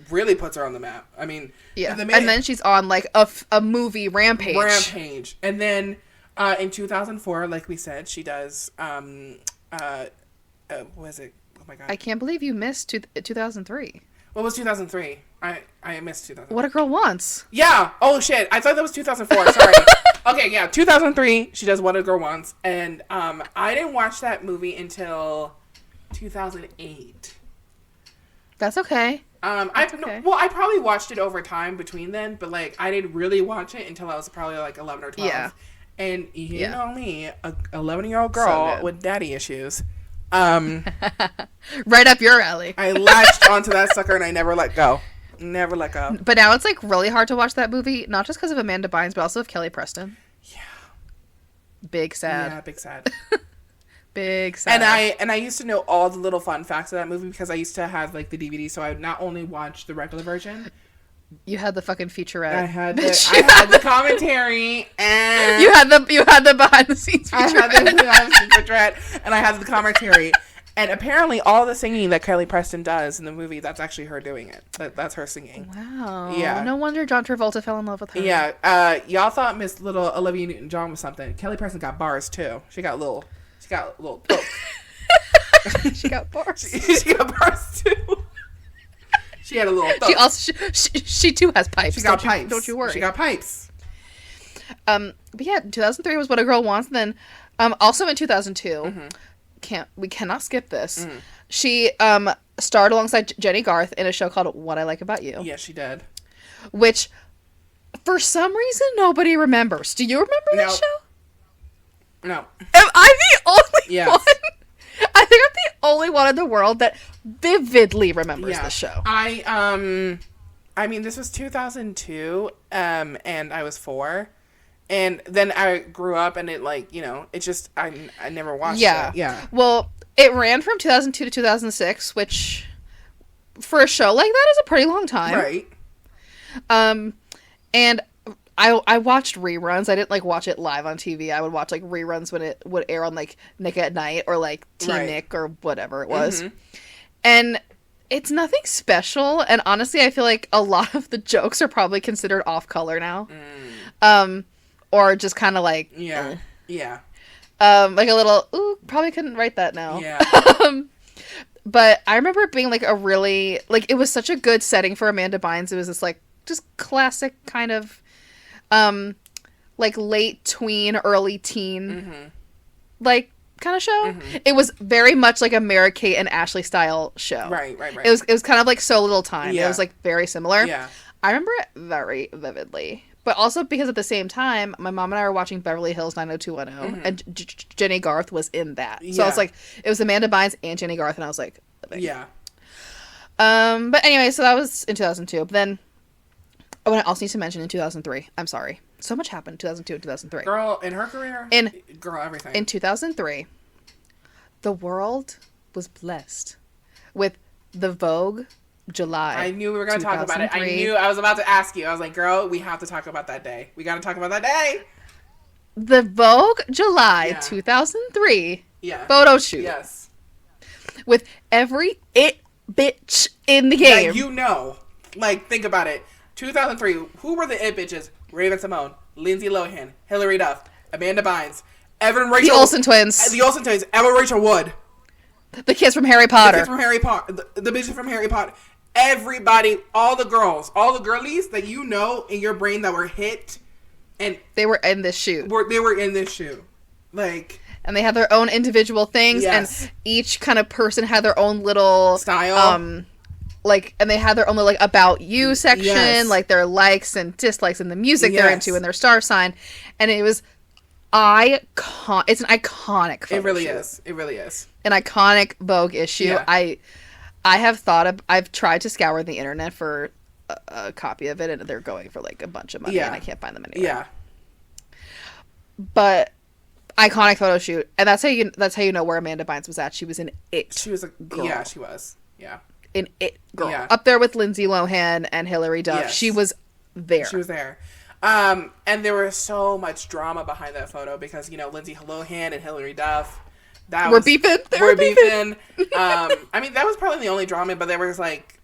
really puts her on the map. I mean, yeah. And then she's on, like, a movie, Rampage. And then, in 2004, like we said, she does, what was it? Oh my God. I can't believe you missed 2003. What was 2003? I missed 2003. What a Girl Wants. Yeah. Oh shit. I thought that was 2004. Sorry. Okay. Yeah. 2003. She does What a Girl Wants, and I didn't watch that movie until 2008. That's okay. Okay. Well, I probably watched it over time between then, but like I didn't really watch it until I was probably like 11 or 12. Yeah. And you know me, a 11-year-old girl with daddy issues. Right up your alley. I latched onto that sucker and I never let go. Never let go. But now it's like really hard to watch that movie, not just because of Amanda Bynes, but also of Kelly Preston. Yeah. Big sad. Yeah, big sad. Big sad. And I used to know all the little fun facts of that movie because I used to have like the DVD, so I would not only watch the regular version. You had the fucking featurette. I had the commentary, and you had the behind the scenes featurette. I had the behind the scenes featurette, and I had the commentary. And apparently, all the singing that Kelly Preston does in the movie, that's actually her doing it. That's her singing. Wow. Yeah. No wonder John Travolta fell in love with her. Yeah. Y'all thought Miss Little Olivia Newton-John was something. Kelly Preston got bars too. She got little. She got bars. She got bars too. She had a little. She also she too has pipes. She got pipes. Don't you worry. She got pipes. But yeah, 2003 was What a Girl Wants. And then, also in 2002, we cannot skip this. Mm. She starred alongside Jenny Garth in a show called What I Like About You. Yeah, she did. Which, for some reason, nobody remembers. Do you remember that show? No. Am I the only one? I think I'm the only one in the world that vividly remembers the show. I mean, this was 2002, and I was 4. And then I grew up, and it, like, you know, it just, I never watched it. Yeah. Well, it ran from 2002 to 2006, which, for a show like that, is a pretty long time. Right. And I watched reruns. I didn't, like, watch it live on TV. I would watch, like, reruns when it would air on, like, Nick at Night or, like, Teen Nick or whatever it was. Mm-hmm. And it's nothing special. And honestly, I feel like a lot of the jokes are probably considered off-color now. Or just kind of like... Yeah. Like a little, ooh, probably couldn't write that now. Yeah. But I remember it being, like, a really... Like, it was such a good setting for Amanda Bynes. It was this, like, just classic kind of... like late tween, early teen, like kind of show. It was very much like a Mary Kate and Ashley style show. Right. It was kind of like So Little Time. Yeah. It was like very similar. Yeah. I remember it very vividly. But also because at the same time, my mom and I were watching Beverly Hills 90210, and Jenny Garth was in that. So I was like, it was Amanda Bynes and Jenny Garth, and I was like, living. Yeah. But anyway, so that was in 2002. But then, I also need to mention in 2003. I'm sorry. So much happened in 2002 and 2003. Girl, in her career? Girl, everything. In 2003, the world was blessed with the Vogue July. I knew we were going to talk about it. I knew I was about to ask you. I was like, girl, we have to talk about that day. We got to talk about that day. The Vogue July 2003 photo shoot. Yes. With every it bitch in the game. Yeah, you know. Like, think about it. 2003, who were the it bitches? Reva Simone, Lindsay Lohan, Hilary Duff, Amanda Bynes, Evan Rachel... The Olsen twins. Evan Rachel Wood. The kids from Harry Potter. The bitches from Harry Potter. Everybody, all the girls, all the girlies that you know in your brain that were hit, and they were in this shoot. They were in this shoot. Like... And they had their own individual things, and each kind of person had their own little... style. Like, and they had their own little, like, about you section, like their likes and dislikes and the music they're into and their star sign. And it was it's an iconic photo It really shoot. is. It really is. An iconic Vogue issue. Yeah. I've tried to scour the internet for a copy of it, and they're going for, like, a bunch of money, and I can't find them anywhere. Yeah. But iconic photo shoot. And that's how you know where Amanda Bynes was at. She was in it. She was a girl. Yeah, she was. Yeah. In it girl. Yeah. Up there with Lindsay Lohan and Hilary Duff. Yes. She was there. She was there. And there was so much drama behind that photo because, you know, Lindsay Lohan and Hilary Duff. We're beefing. We're beefing. I mean, that was probably the only drama, but there was like...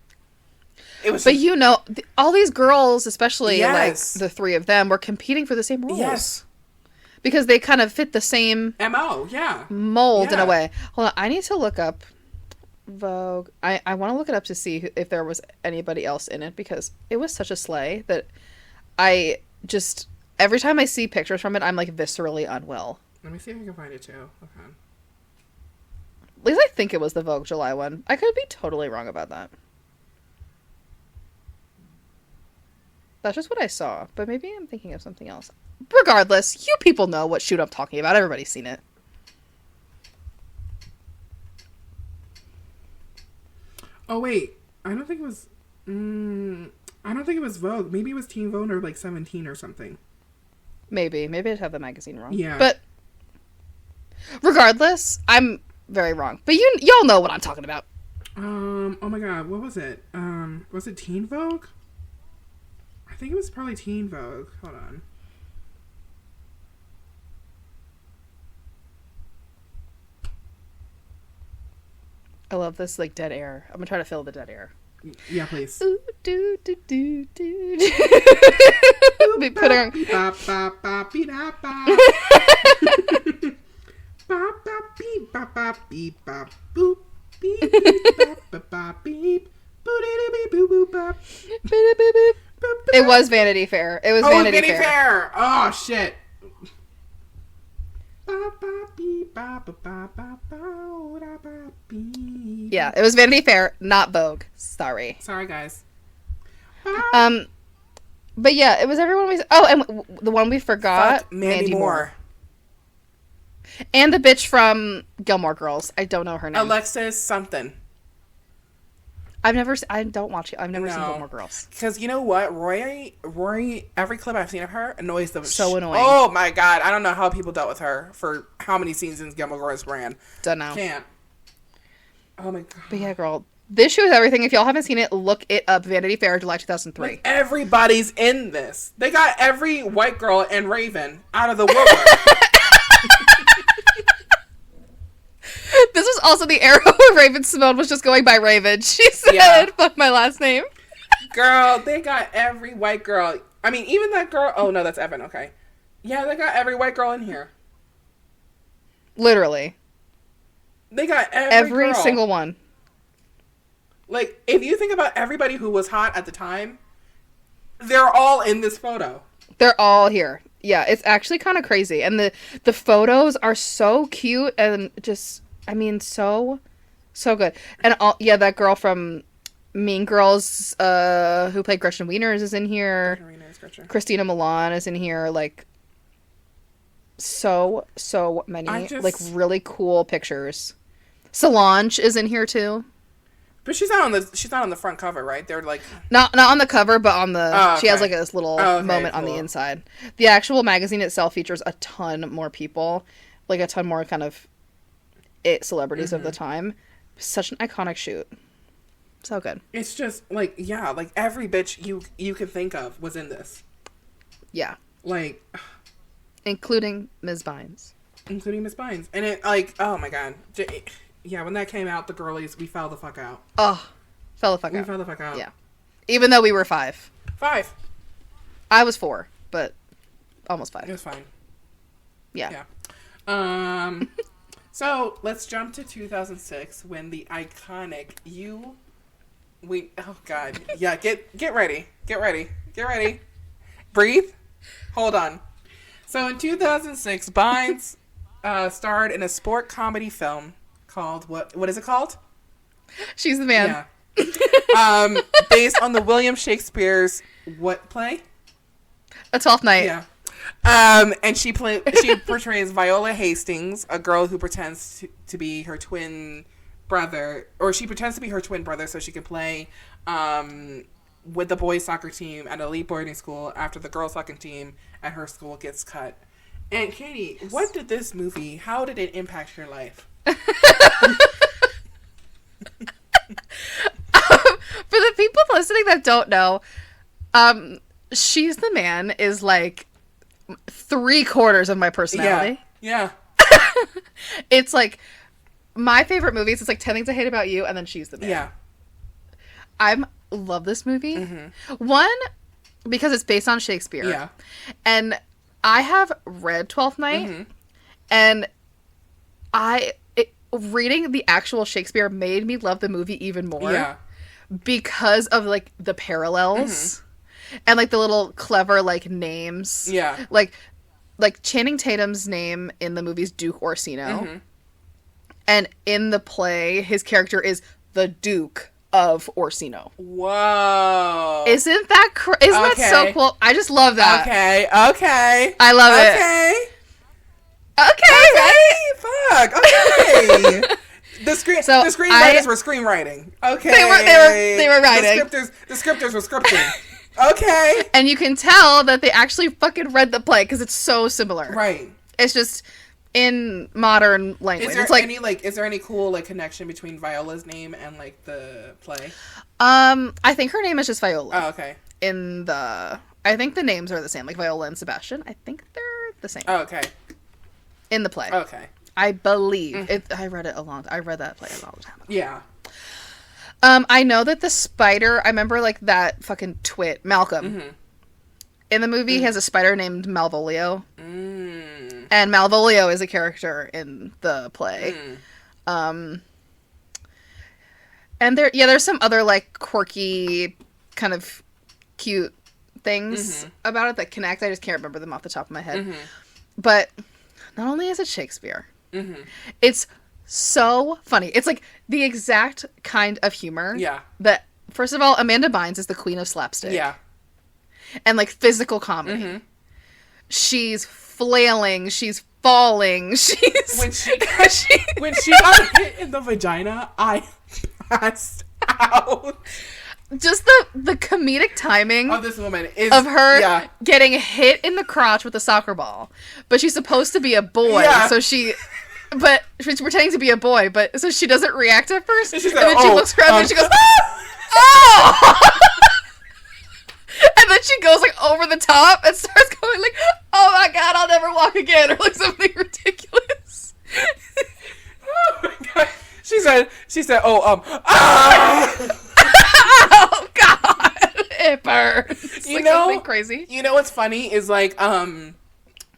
But you know, all these girls, especially like the three of them, were competing for the same roles. Yes. Because they kind of fit the same... MO, mold in a way. Hold on, I need to look up Vogue. I want to look it up to see if there was anybody else in it, because it was such a sleigh that I just, every time I see pictures from it, I'm like viscerally unwell. Let me see if I can find it too. Okay. At least I think it was the Vogue July one. I could be totally wrong about that. That's just what I saw, but maybe I'm thinking of something else. Regardless, you people know what shoot I'm talking about. Everybody's seen it. Oh wait, I don't think it was. I don't think it was Vogue. Maybe it was Teen Vogue or like 17 or something. Maybe I just have the magazine wrong. Yeah. But regardless, I'm very wrong. But y'all know what I'm talking about. Oh my god, what was it? Was it Teen Vogue? I think it was probably Teen Vogue. Hold on. I love this like dead air. I'm gonna try to fill the dead air. Yeah, please. Ooh, do, do, do, do. Be putting on. Bop, bop, bop, beep, bop, bop. Bop, bop, beep, bop, bop, beep, bop, boop. Beep, beep, bop, bop, bop, beep. Boop, beep, boop, boop, bop. It was Vanity Fair. It was Vanity Fair. Oh, shit. Yeah, it was Vanity Fair, not Vogue. Sorry. Sorry, guys. But yeah, it was everyone we... Oh, and the one we forgot, Fuck Mandy Moore. And the bitch from Gilmore Girls. I don't know her name. Alexis something. I don't watch it. I've never seen Gilmore Girls. Because you know what? Rory, every clip I've seen of her annoys them. So annoying. Oh my god. I don't know how people dealt with her for how many seasons Gilmore Girls ran. Don't know. Can't. Oh my god. But yeah, girl. This show is everything. If y'all haven't seen it, look it up. Vanity Fair, July 2003. Like, everybody's in this. They got every white girl and Raven out of the woodwork. This was also the era where Raven Simone was just going by Raven. She said, fuck my last name. Girl, they got every white girl. I mean, even that girl. Oh, no, that's Evan. Okay. Yeah, they got every white girl in here. Literally. They got every girl. single one. Like, if you think about everybody who was hot at the time, they're all in this photo. They're all here. Yeah, it's actually kind of crazy. And the photos are so cute and just, I mean, so good. And that girl from Mean Girls who played Gretchen Wieners is in here. Christina Milan is in here. Like, so many like really cool pictures. Solange is in here too. But she's not on the front cover, right? They're like not on the cover, but on the okay. She has like this little moment on the inside. The actual magazine itself features a ton more people, like a ton more kind of celebrities of the time. Such an iconic shoot. So good. It's just like like every bitch you could think of was in this. Yeah. Like including Ms. Bynes. Including Ms. Bynes. And it like, oh my god. Yeah, when that came out, the girlies, we fell the fuck out. Oh, fell the fuck out. We fell the fuck out. Yeah. Even though we were 5. 5. I was 4, but almost 5. It was fine. Yeah. So, let's jump to 2006 when the iconic oh god. Yeah, get ready. Get ready. Get ready. Breathe. Hold on. So, in 2006, Bynes starred in a sport comedy film called what is it called? She's the Man. Yeah. Based on the William Shakespeare's what play? A Twelfth Night. Yeah. And she portrays Viola Hastings, a girl who pretends to be her twin brother, or she pretends to be her twin brother so she can play with the boys soccer team at an elite boarding school after the girls soccer team at her school gets cut. And Katie, what did this movie, how did it impact your life? For the people listening that don't know, She's the Man is like 3/4 of my personality. Yeah. It's like my favorite movies. It's like 10 Things I Hate About You and then She's the Man. Yeah. I love this movie. Mm-hmm. One, because it's based on Shakespeare. Yeah. And I have read Twelfth Night, and reading the actual Shakespeare made me love the movie even more. Yeah. Because of, like, the parallels. And, like, the little clever, like, names. Yeah. Like Channing Tatum's name in the movie is Duke Orsino. And in the play, his character is the Duke of Orsino. Whoa. Isn't that that so cool? I just love that. Okay. I love it. Okay. Fuck. Okay. The screenwriters were screenwriting. Okay. They were writing. The scripters were scripting. Okay. And you can tell that they actually fucking read the play because it's so similar. Right. It's just in modern language. Is there it's like is there any cool like connection between Viola's name and like the play? I think her name is just Viola. Oh, okay. I think the names are the same, like Viola and Sebastian. I think they're the same. Oh, okay. In the play. Okay. I believe. I read that play a long time ago. Yeah. I know that the spider, I remember like that fucking twit, Malcolm. In the movie, he has a spider named Malvolio. And Malvolio is a character in the play. And there's some other like quirky, kind of cute things about it that connect. I just can't remember them off the top of my head. But not only is it Shakespeare, it's so funny. It's like the exact kind of humor. Yeah. That, first of all, Amanda Bynes is the queen of slapstick. Yeah. And like physical comedy. She's flailing. She's falling. She's when she got hit in the vagina, I passed out. Just the comedic timing of this woman is of her getting hit in the crotch with a soccer ball, but she's supposed to be a boy, so she's pretending to be a boy, but so she doesn't react at first, and then she looks around and she goes, "Oh!" And then she goes like over the top and starts going like, "Oh my god, I'll never walk again," or like something ridiculous. Oh my god! She said, "Oh, oh god, it burns." You like, know, something crazy. You know what's funny is like,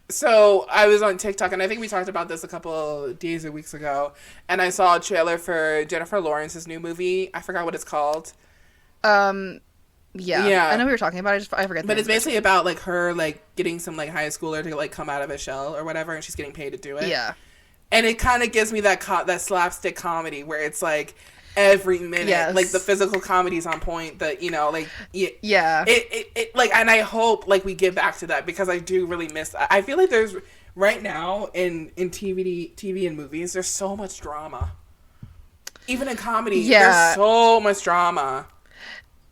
so I was on TikTok and I think we talked about this a couple days or weeks ago, and I saw a trailer for Jennifer Lawrence's new movie. I forgot what it's called. Yeah. I know we were talking about it. I forget. But it's basically about like her like getting some like high schooler to like come out of a shell or whatever, and she's getting paid to do it. Yeah. And it kind of gives me that slapstick comedy where it's like every minute, like the physical comedy's on point. That like it like, and I hope like we get back to that because I do really miss that. I feel like there's right now in TV and movies there's so much drama. Even in comedy, there's so much drama.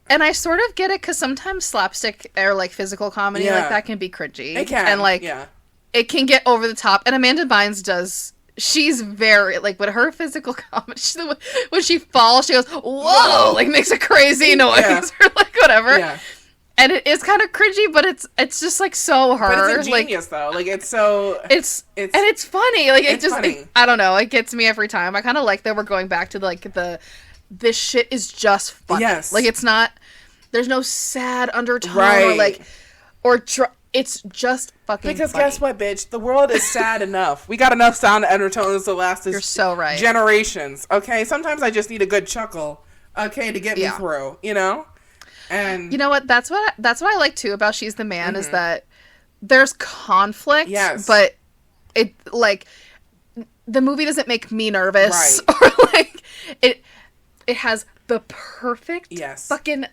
And I sort of get it because sometimes slapstick or like physical comedy like that can be cringy. It can, and like it can get over the top. And Amanda Bynes does. She's very like with her physical comedy. When she falls, she goes whoa, like makes a crazy noise or like whatever. Yeah. And it is kind of cringy, but it's just like so her. But it's ingenious though. Like it's so it's and it's funny. Like it just I don't know. It gets me every time. I kind of like that we're going back to like this shit is just funny. Yes. Like it's not. There's no sad undertone or like it's just fucking because funny. Guess what, bitch? The world is sad enough. We got enough sound undertones to last us You're so right. generations. Okay, sometimes I just need a good chuckle. Okay, to get me through. And you know what? That's what I like too about She's the Man is that there's conflict. Yes, but it like the movie doesn't make me nervous or like it has the perfect fucking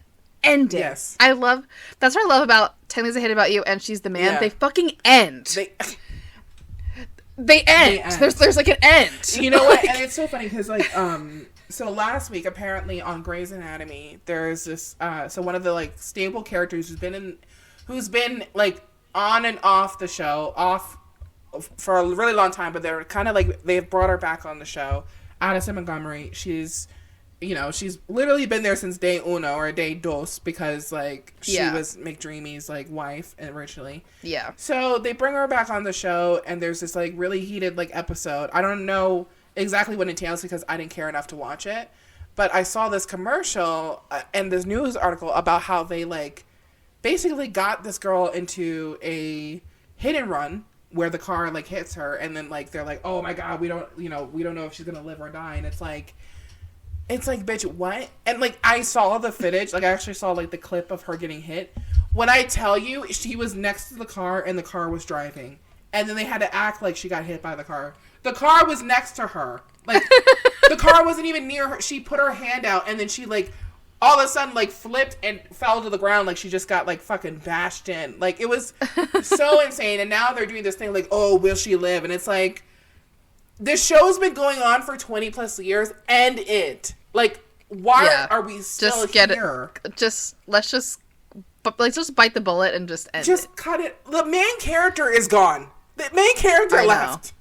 ending. Yes. That's what I love about 10 Things I Hate About You and She's the Man. Yeah. They fucking end. They end. There's like an end. You know what? And it's so funny because like so last week apparently on Grey's Anatomy there's this so one of the like stable characters who's been like on and off the show for a really long time, but they're kind of like they've brought her back on the show. Addison Montgomery. She's literally been there since day uno or day dos because, like, she was McDreamy's, like, wife originally. Yeah. So they bring her back on the show, and there's this, like, really heated, like, episode. I don't know exactly what it entails because I didn't care enough to watch it. But I saw this commercial and this news article about how they, like, basically got this girl into a hit and run where the car like hits her, and then like they're like, oh my god, we don't know if she's gonna live or die, and it's like, bitch, what? And like I saw the footage, like I actually saw like the clip of her getting hit. When I tell you, she was next to the car and the car was driving, and then they had to act like she got hit by the car. The car was next to her, like the car wasn't even near her. She put her hand out, and then she like all of a sudden like flipped and fell to the ground like she just got like fucking bashed in. Like it was so insane. And now they're doing this thing like, oh, will she live? And it's like, this show's been going on for 20 plus years, end it. Like, why are we still here? Let's just bite the bullet and just end it. Just cut it. The main character is gone. The main character left.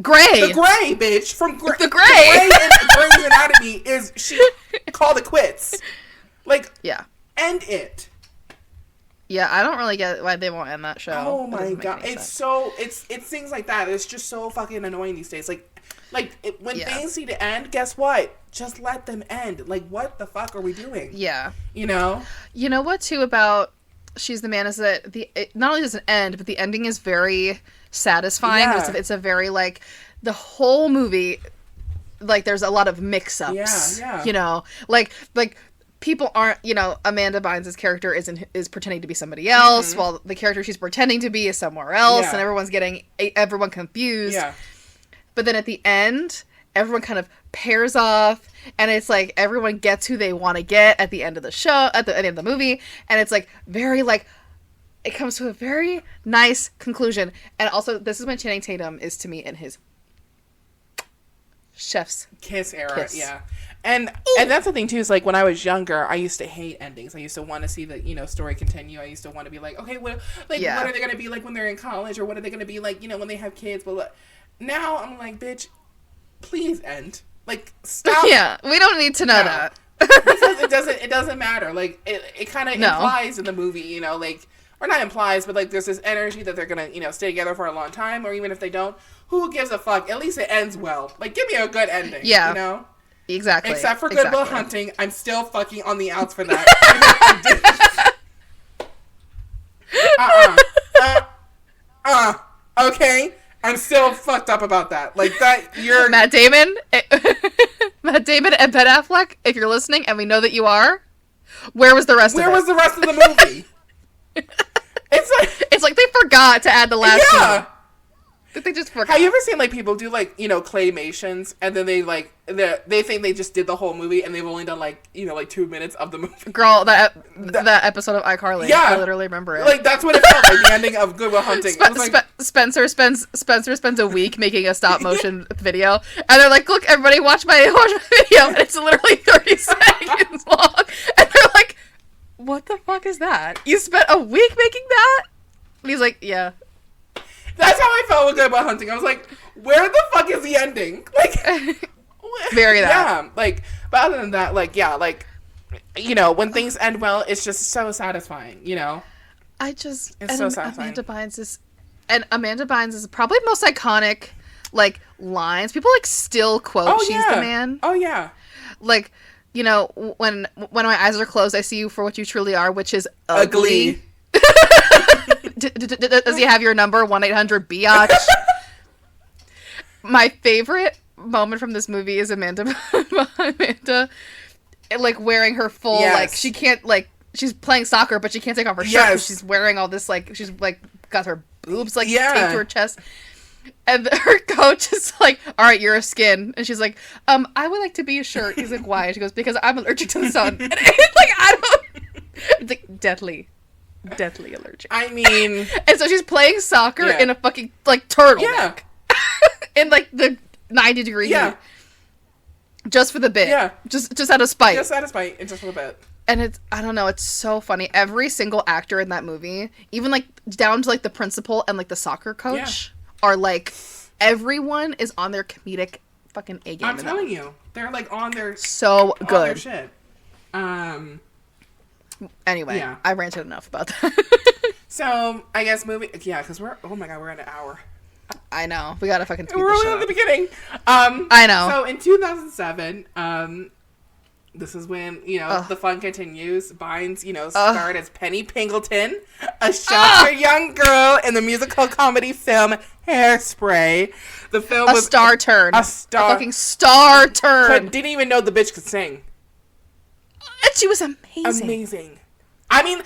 Gray. The Gray bitch from The Gray. The Gray in Grey's Anatomy is, she called it quits. Like, end it. Yeah, I don't really get why they won't end that show. Oh my god, it's things like that. It's just so fucking annoying these days. When things need to end, guess what? Just let them end. Like, what the fuck are we doing? Yeah, you know. You know what too about She's the Man is that it not only does it end, but the ending is very satisfying. Yeah. It's a very like the whole movie. Like there's a lot of mix-ups. Yeah. You know, like. People aren't, Amanda Bynes' character is pretending to be somebody else, while the character she's pretending to be is somewhere else, and everyone's getting everyone confused. Yeah. But then at the end, everyone kind of pairs off, and it's like everyone gets who they want to get at the end of the show, at the end of the movie, and it's like very like it comes to a very nice conclusion. And also, this is when Channing Tatum is to me in his chef's kiss era. Kiss. Yeah. And that's the thing too, is like when I was younger, I used to hate endings. I used to want to see the story continue. I used to want to be like, okay, what are they gonna be like when they're in college, or what are they gonna be like when they have kids? But now I'm like, bitch, please end. Like, stop. Yeah, we don't need to know that. Because it doesn't matter. Like it kind of implies in the movie, like, or not implies, but like there's this energy that they're gonna stay together for a long time, or even if they don't, who gives a fuck? At least it ends well. Like, give me a good ending. Yeah. Exactly. Except for Good Will Hunting, I'm still fucking on the outs for that. Okay? I'm still fucked up about that. Like, that, you're... Matt Damon and Ben Affleck, if you're listening, and we know that you are, where was the rest of it? Where was the rest of the movie? It's like they forgot to add the last one. They just forgot. Have you ever seen, like, people do, like, claymations, and then they, like, they think they just did the whole movie, and they've only done, like, 2 minutes of the movie? Girl, that episode of iCarly. Yeah. I literally remember it. Like, that's what it felt like, the ending of Good Will Hunting. Spencer spends a week making a stop-motion video, and they're like, look, everybody, watch my video, and it's literally 30 seconds long, and they're like, what the fuck is that? You spent a week making that? And he's like, yeah. That's how I felt with Good Will Hunting. I was like, where the fuck is the ending? Like, very that. Yeah, like, but other than that, like, yeah, like, when things end well, it's just so satisfying, It's so satisfying. Amanda Bynes is probably the most iconic, like, lines. People, like, still quote, she's the man. Oh, yeah. Like, when my eyes are closed, I see you for what you truly are, which is ugly. Does he have your number? 1-800-BIATCH. My favorite moment from this movie is Amanda, like, wearing her full, like, she can't, like, she's playing soccer, but she can't take off her shirt because she's wearing all this, like, she's, like, got her boobs, like, taped to her chest. And her coach is like, all right, you're a skin. And she's like, I would like to be a shirt. He's like, why? And she goes, because I'm allergic to the sun. And it's like, it's like, deathly allergic. I mean, and so she's playing soccer in a fucking like turtleneck, in like the 90-degree heat, just for the bit, just out of spite, and just for the bit. And it's, I don't know, it's so funny. Every single actor in that movie, even like down to like the principal and like the soccer coach, are like, everyone is on their comedic fucking A game. I'm telling you, they're like on their so good on their shit. Anyway, I ranted enough about that. So, I guess because we're at an hour. I know. We gotta fucking speed We're this only shit at the beginning. I know. So, in 2007, This is when, the fun continues. Bynes, starred as Penny Pingleton, a sheltered young girl in the musical comedy film Hairspray. The film was star turn. A fucking star turn. Didn't even know the bitch could sing. And she was amazing. Amazing. I mean,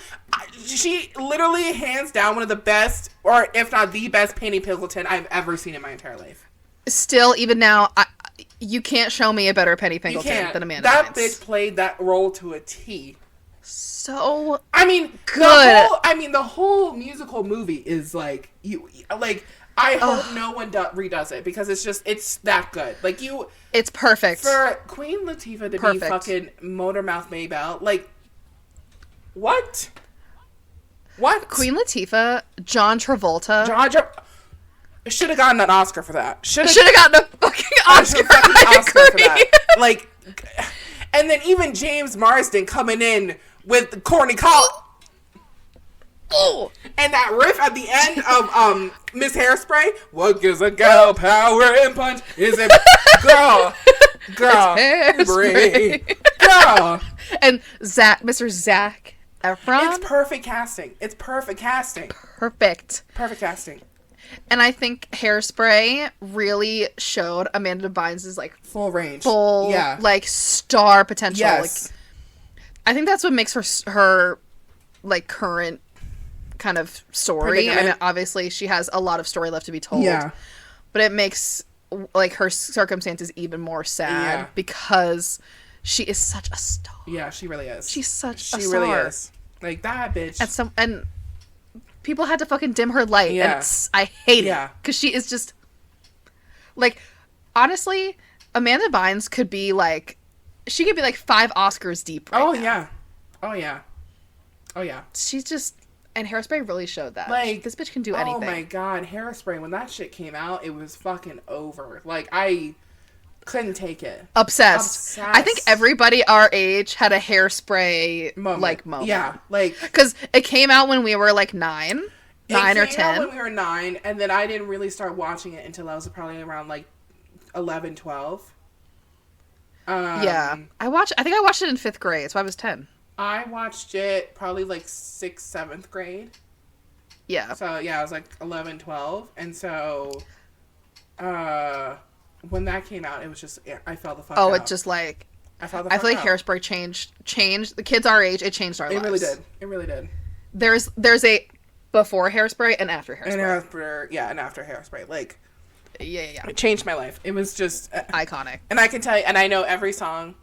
she literally hands down one of the best, or if not the best, Penny Pingleton I've ever seen in my entire life. Still, even now, you can't show me a better Penny Pingleton than Amanda That Bynes. bitch played that role to a T. So good. The whole musical movie is I hope no one redoes it because it's that good. It's perfect. For Queen Latifah to be fucking Motormouth Maybelle, what? What? Queen Latifah, John Travolta. Should have gotten an Oscar for that. Should have gotten a fucking Oscar. For that. And then even James Marsden coming in with the corny call. Oh. And that riff at the end of Miss Hairspray. What gives a girl power and punch? Is it girl? Hairspray. Girl. And Mr. Zac Efron. It's perfect casting. Perfect casting. And I think Hairspray really showed Amanda Bynes' full range, star potential. Yes. I think that's what makes her current kind of story. I mean, obviously she has a lot of story left to be told. Yeah. But it makes her circumstances even more sad because she is such a star. Yeah, she really is. She's such a star. She really is. That bitch. And people had to fucking dim her light. Yeah. And I hate it. Because she is just... honestly, Amanda Bynes could be she could be 5 Oscars deep right now. Oh, yeah. She's just... And Hairspray really showed that. This bitch can do anything. Oh, my God. Hairspray, when that shit came out, it was fucking over. I couldn't take it. Obsessed. I think everybody our age had a Hairspray moment. Yeah. Because it came out when we were 9 or 10. It came out when we were 9, and then I didn't really start watching it until I was probably around 11, 12. Yeah. I think I watched it in 5th grade, so I was 10. I watched it probably 6th, 7th grade. Yeah. So yeah, I was 11, 12, and so when that came out, it was just I fell the fuck out. Oh, it just I feel like Hairspray changed the kids our age. It changed our lives. It really did. There's a before Hairspray and after Hairspray. And after Hairspray, yeah. It changed my life. It was just iconic. And I can tell you, and I know every song.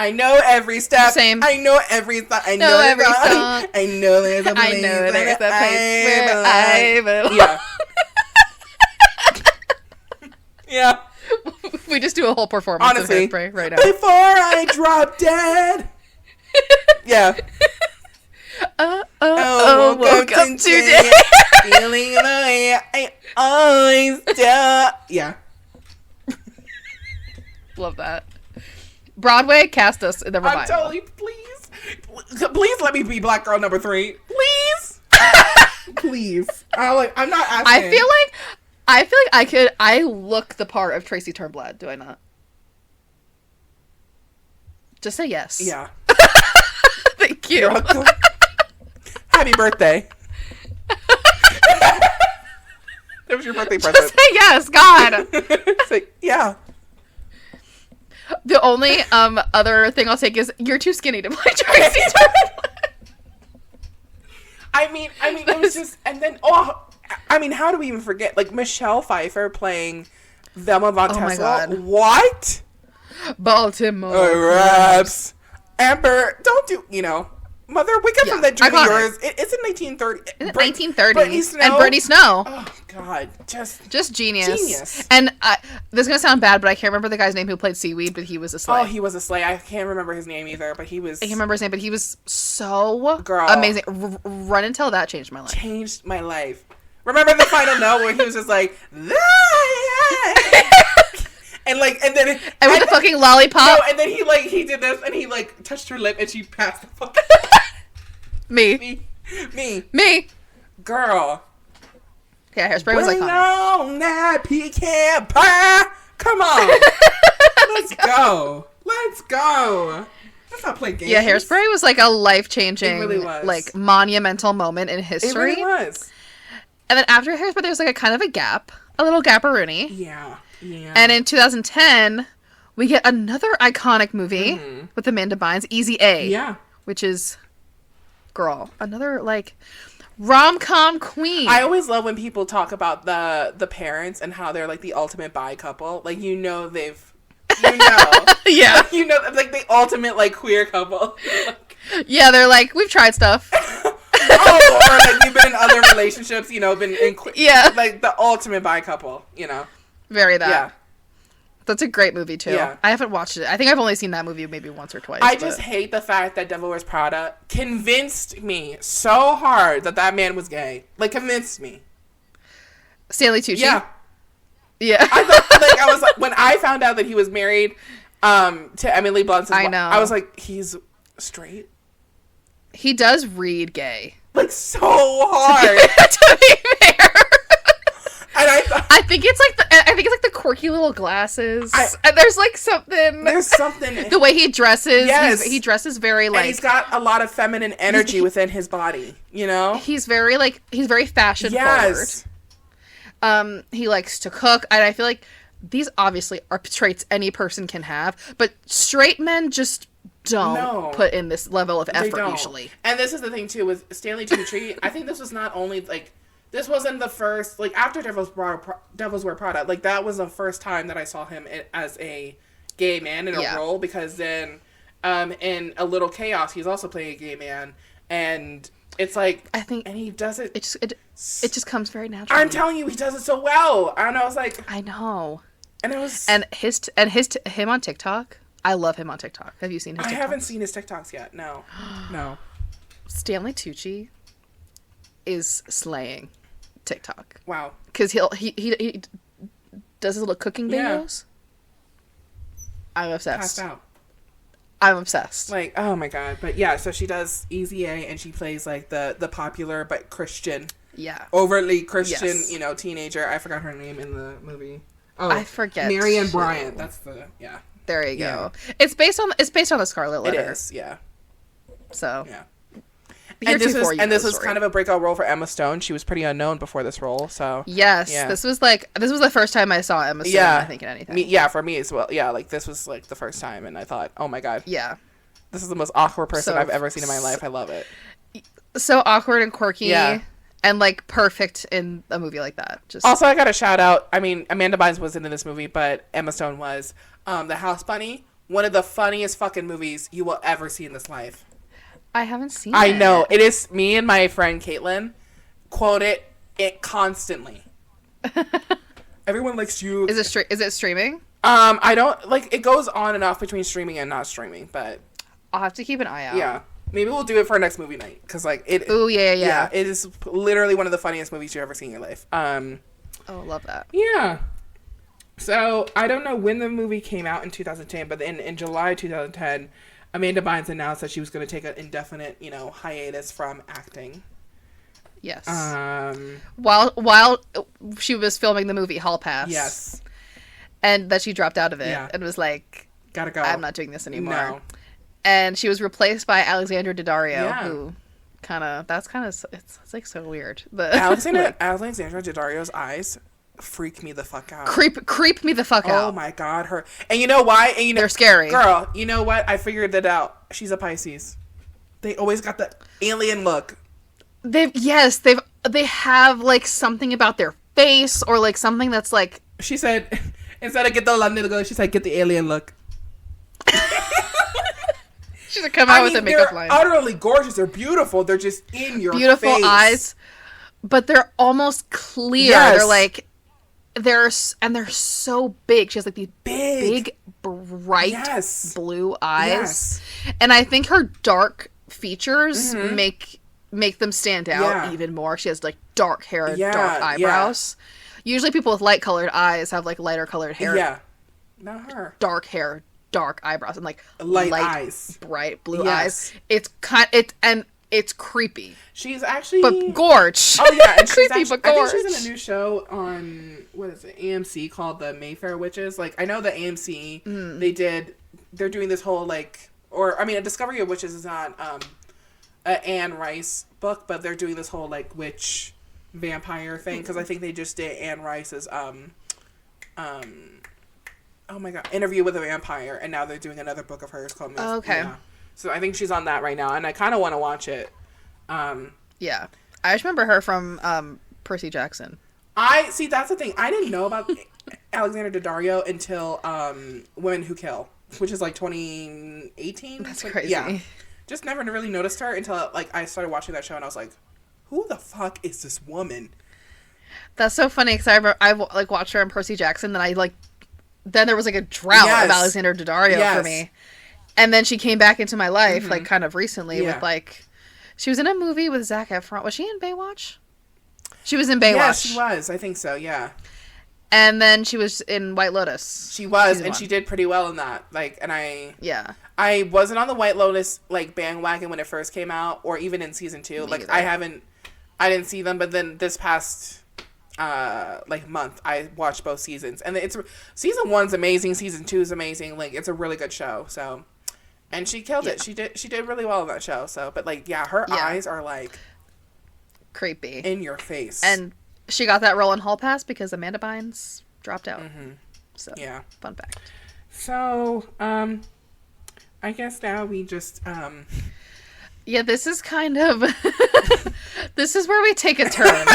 I know every step. Same. I know every song. I know every song. I know there's a place. Where I belong. Yeah. Yeah. We just do a whole performance of Hairspray right now. Before I drop dead. Yeah. Woke up today. Feeling the way I always do. Yeah. Love that. Broadway, cast us in the revival. I'm totally, please let me be black girl number 3. Please. Please. I'm not asking. I feel like I look the part of Tracy Turnblad, do I not? Just say yes. Yeah. Thank you. You're welcome. Happy birthday. That was your birthday present. Just say yes, God. Yeah. The only other thing I'll take is you're too skinny to play Tracy Turnblad. I mean, it was just, and then, how do we even forget, Michelle Pfeiffer playing Velma Von Tassel? Oh my God. What? Baltimore Raps. Amber, don't do, Mother, wake up from that dream of yours. It's in 1930. 1930. Brittany Snow. And Brittany Snow. Oh, God. Just genius. And this is going to sound bad, but I can't remember the guy's name who played Seaweed, but he was a slay. Oh, he was a slay. I can't remember his name either, but he was... I can't remember his name, but he was so amazing. Run Until That changed my life. Changed my life. Remember the final note where he was just like... And then with the fucking lollipop. No, and then he did this and he touched her lip and she passed the fuck. Me. Girl. Yeah, Hairspray was iconic. Bring on that pecan pie. Come on. Let's go. Let's not play games. Yeah, Hairspray was like a life-changing, It really was. like monumental moment in history. It really was. And then after Hairspray, there was like a kind of a gap, a little gap-a-rooney. Yeah. And in 2010, we get another iconic movie with Amanda Bynes, Easy A. Yeah. Which is, girl, another like rom-com queen. I always love when people talk about the parents and how they're like the ultimate bi couple. Like, you know, yeah. You know, like the ultimate like queer couple. Yeah, they're like, we've tried stuff. Or like you've been in other relationships, you know, yeah, like the ultimate bi couple, you know. Very that. Yeah. That's a great movie too. Yeah. I haven't watched it. I think I've only seen that movie maybe once or twice. I just hate the fact that Devil Wears Prada convinced me so hard that man was gay. Like, convinced me. Stanley Tucci. Yeah. Yeah. I thought, like, I was like, when I found out that he was married to Emily Blunt's wife, I was like, he's straight. He does read gay. Like, so hard. To be fair. And I think it's like the quirky little glasses. And there's like something. There's something. The way he dresses. Yes. He dresses very like. And he's got a lot of feminine energy within his body, you know? He's very fashion forward. He likes to cook, and I feel like these obviously are traits any person can have, but straight men just don't put in this level of effort usually. And this is the thing too with Stanley Tucci. I think this was not only like, this wasn't the first, like, after Devil's Wear Prada, like, that was the first time that I saw him as a gay man in a role, because then in A Little Chaos he's also playing a gay man, and it's like, I think, and he does it, it just comes very naturally. I'm telling you, he does it so well. And I was like, I know. And it was, and him on TikTok. I love him on TikTok. Have you seen his TikToks? I haven't seen his TikToks yet. No. Stanley Tucci is slaying TikTok. Wow. Because he does his little cooking videos. I'm obsessed. Passed out. I'm obsessed. Like, oh my god. But yeah, so she does Easy A, and she plays like the popular but Christian. Yeah. Overly Christian, you know, teenager. I forgot her name in the movie. Oh, I forget. Marianne Bryant. That's the There you go. It's based on the Scarlet Letter. It is, yeah. So yeah. And this was kind of a breakout role for Emma Stone. She was pretty unknown before this role, so yes, this was the first time I saw Emma Stone. I think in anything. For me as well. Yeah, like this was like the first time, and I thought, oh my god, yeah, this is the most awkward person I've ever seen in my life. I love it. So awkward and quirky, and like perfect in a movie like that. Just also, I got to shout out. I mean, Amanda Bynes wasn't in this movie, but Emma Stone was. The House Bunny, one of the funniest fucking movies you will ever see in this life. I haven't seen it. I know. It is. Me and my friend Caitlin quote it constantly. Everyone likes you. Is it streaming? I don't like, it goes on and off between streaming and not streaming, but I'll have to keep an eye out. Yeah. Maybe we'll do it for our next movie night, cuz like it. Oh yeah. It is literally one of the funniest movies you've ever seen in your life. Oh, love that. Yeah. So, I don't know when the movie came out in 2010, but in July 2010, Amanda Bynes announced that she was going to take an indefinite, hiatus from acting. Yes. While she was filming the movie Hall Pass. Yes. And that she dropped out of it and was like, gotta go. I'm not doing this anymore. No. And she was replaced by Alexandra Daddario, who it's like so weird. But Alexandra Daddario's eyes freak me the fuck out. Creep me the fuck out. Oh my god, her. And you know why? And they're scary. Girl, you know what? I figured that out. She's a Pisces. They always got the alien look. They have like something about their face or like something that's like. She said, instead of get the London look, she said get the alien look. She's gonna come out with a makeup line. They're utterly gorgeous. They're beautiful. They're just in your beautiful face. Eyes, but they're almost clear. Yes. They're like. They're so big. She has like these big bright blue eyes, and I think her dark features make them stand out even more. She has like dark hair and dark eyebrows. Usually, people with light colored eyes have like lighter colored hair. Yeah, not her. Dark hair, dark eyebrows, and like light eyes, bright blue eyes. It's creepy. She's actually... But gorge. Oh, yeah. And creepy, but gorge. I think she's in a new show on, what is it, AMC called The Mayfair Witches. Like, I know the AMC, they're doing this whole, like, or I mean, A Discovery of Witches is not an Anne Rice book, but they're doing this whole like witch vampire thing because I think they just did Anne Rice's oh my god, Interview with a Vampire, and now they're doing another book of hers called Oh, okay. Yeah. So I think she's on that right now, and I kind of want to watch it. Yeah, I just remember her from Percy Jackson. I see. That's the thing. I didn't know about Alexander Daddario until Women Who Kill, which is like 2018. That's like, crazy. Yeah, just never really noticed her until like I started watching that show, and I was like, "Who the fuck is this woman?" That's so funny because I like watched her in Percy Jackson, then there was like a drought of Alexander Daddario for me, and then she came back into my life like kind of recently with like she was in a movie with Zac Efron. Was she in Baywatch? She was in Baywatch. Yeah, she was. I think so. Yeah. And then she was in White Lotus. She was, and she did pretty well in that. Like, and I wasn't on the White Lotus like bandwagon when it first came out, or even in season 2. Me like, either. I didn't see them, but then this past like month, I watched both seasons, and it's season 1's amazing, season 2 is amazing. Like, it's a really good show. So, and she killed it. She did really well in that show. So, but like, her eyes are like creepy in your face, and she got that role in Hall Pass because Amanda Bynes dropped out. So yeah, fun fact. So I guess now we just yeah, this is kind of this is where we take a turn.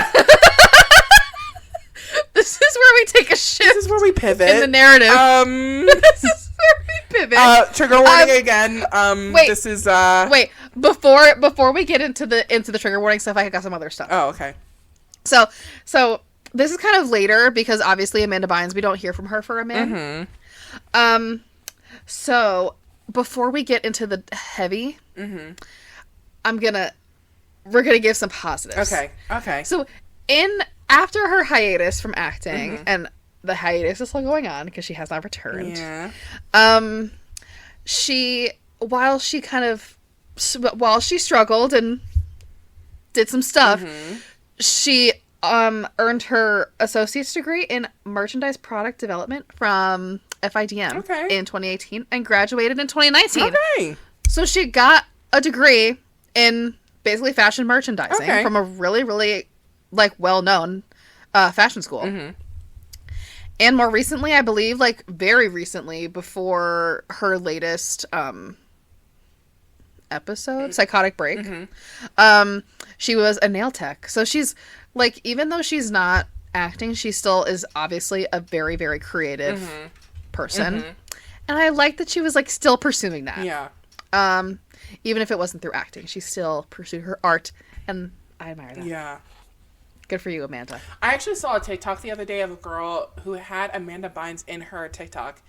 This is where we take a shift. This is where we pivot in the narrative. This is where we pivot. Trigger warning again. Wait, this is wait before we get into the trigger warning stuff. I got some other stuff. Oh, okay. So this is kind of later because obviously Amanda Bynes, we don't hear from her for a minute. So before we get into the heavy, we're gonna give some positives. Okay. So after her hiatus from acting, and the hiatus is still going on because she has not returned. Yeah. While she struggled and did some stuff, she earned her associate's degree in merchandise product development from FIDM in 2018 and graduated in 2019. Okay. So she got a degree in basically fashion merchandising from a really, really like well-known fashion school. And more recently, I believe, like very recently, before her latest episode, Psychotic Break, she was a nail tech. So she's like, even though she's not acting, she still is obviously a very, very creative person. And I like that she was like still pursuing that. Yeah. Even if it wasn't through acting, she still pursued her art, and I admire that. Yeah. Good for you, Amanda. I actually saw a TikTok the other day of a girl who had Amanda Bynes in her TikTok,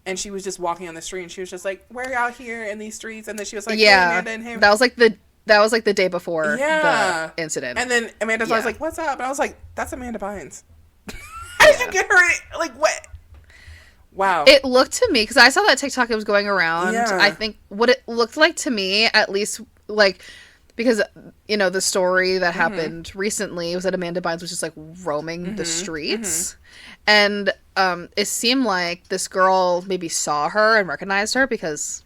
and she was just walking on the street, and she was just like, "We're out here in these streets," and then she was like, "Hey, Amanda and him." That was like the day before the incident. And then Amanda's always like, "What's up?" And I was like, "That's Amanda Bynes." How did you get her? Like, what? Wow. It looked to me, because I saw that TikTok, it was going around. Yeah. I think what it looked like to me, at least, like, because, you know, the story that happened recently was that Amanda Bynes was just, like, roaming the streets. And it seemed like this girl maybe saw her and recognized her, because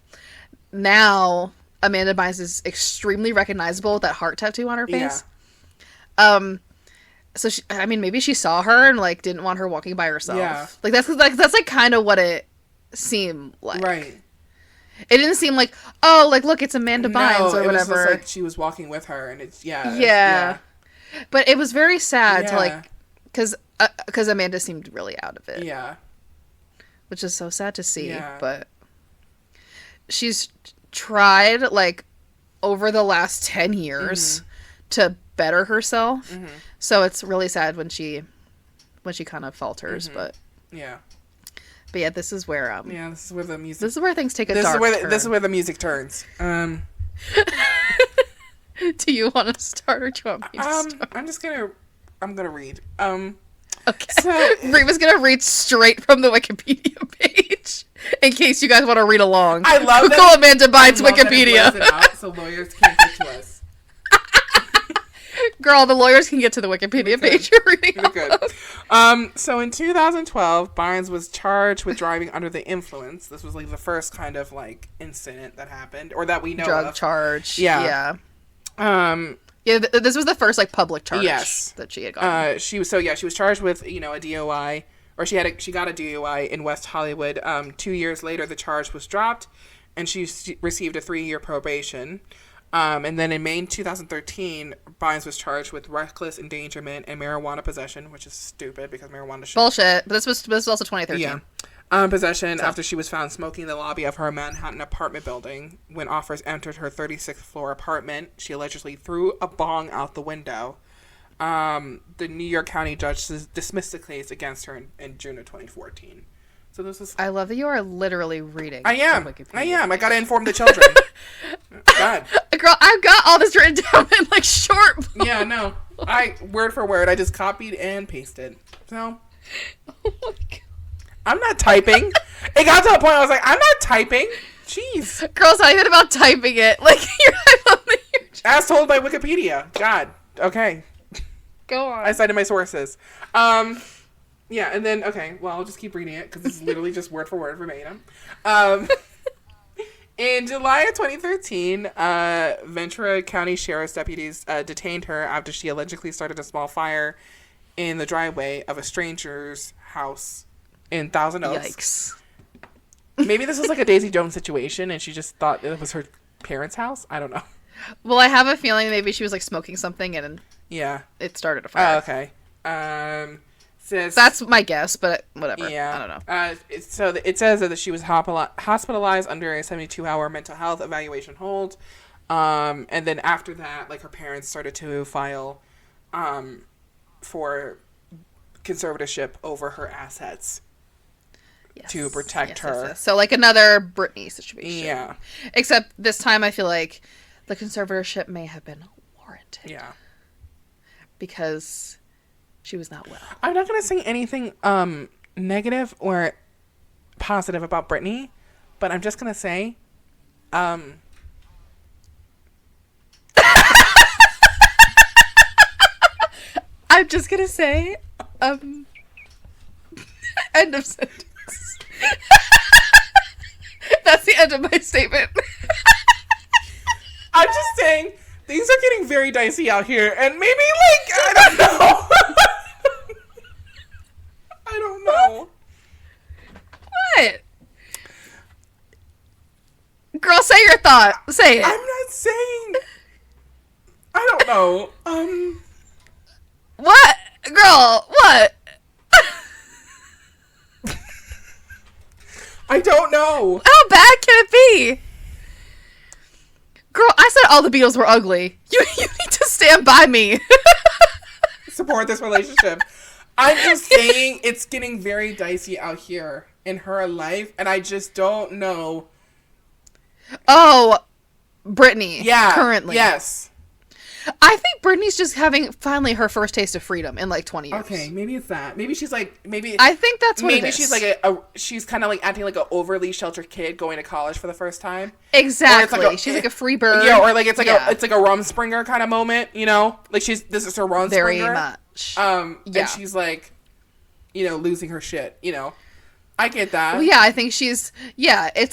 now Amanda Bynes is extremely recognizable with that heart tattoo on her face. Yeah. So maybe she saw her and like didn't want her walking by herself. Yeah. Like that's like kind of what it seemed like. Right. It didn't seem like, oh, like look, it's Amanda Bynes or whatever. It was just like she was walking with her, and it's yeah. But it was very sad to like, because Amanda seemed really out of it. Yeah. Which is so sad to see. Yeah. But she's tried like over the last 10 years to better herself. So it's really sad when she kind of falters, but yeah, this is where this is where the music. This is where things take a dark turn. This is where the music turns. Do you want to start, or do you want me to start? I'm gonna read. Okay. So Reva's gonna read straight from the Wikipedia page in case you guys want to read along. I love Google Amanda Bynes Wikipedia. That it out so lawyers can't get to us. Girl, the lawyers can get to the Wikipedia page you're reading off Good. So in 2012, Bynes was charged with driving under the influence. This was like the first kind of like incident that happened, or that we know drug of. charge. Yeah. Yeah, this was the first like public charge that she had gotten. She was charged with, a DOI, or she got a DUI in West Hollywood. 2 years later, the charge was dropped, and she received a 3-year probation. And then in May 2013, Bynes was charged with reckless endangerment and marijuana possession, which is stupid because marijuana should... Bullshit. But this was also 2013. Yeah. Possession after she was found smoking in the lobby of her Manhattan apartment building. When officers entered her 36th floor apartment, she allegedly threw a bong out the window. The New York County judge dismissed the case against her in June of 2014. So this is... I love that you are literally reading. I am. I gotta inform the children. God. Girl, I've got all this written down in like short. Yeah, no. Word for word, I just copied and pasted. So... Oh my God. I'm not typing. It got to a point I was like, I'm not typing. Jeez. Girl, it's not even about typing it. Like, as told by Wikipedia. God. Okay. Go on. I cited my sources. Yeah, and then, okay, well, I'll just keep reading it because this is literally just word for word verbatim. In July of 2013, Ventura County Sheriff's deputies detained her after she allegedly started a small fire in the driveway of a stranger's house in Thousand Oaks. Yikes. Maybe this was like a Daisy Jones situation and she just thought it was her parents' house? I don't know. Well, I have a feeling maybe she was like smoking something and it started a fire. Oh, okay. That's my guess, but whatever. Yeah. I don't know. So it says that she was hospitalized under a 72-hour mental health evaluation hold. And then after that, like her parents started to file for conservatorship over her assets. Yes. To protect her. Yes. So like another Britney situation. Yeah. Except this time I feel like the conservatorship may have been warranted. Yeah. Because she was not well. I'm not going to say anything negative or positive about Britney, but I'm just going to say I'm just going to say end of sentence. That's the end of my statement. I'm just saying things are getting very dicey out here, and maybe like I don't know. I don't know. What? Girl, say your thought. Say it. I'm not saying. I don't know. What? Girl, what? I don't know. How bad can it be? Girl, I said all the Beatles were ugly. You need to stand by me. Support this relationship. I'm just saying it's getting very dicey out here in her life, and I just don't know. Oh, Britney. Yeah. Currently. Yes. I think Britney's just having finally her first taste of freedom in like 20 years. Okay, maybe it's that. Maybe she's like, I think that's what it is. Maybe she's like she's kind of like acting like an overly sheltered kid going to college for the first time. Exactly. She's like a free bird. Yeah, or like it's like a Rumspringer kind of moment, you know? Like this is her Rumspringer. Very much. And she's like, losing her shit, I get that. Well, yeah, I think it's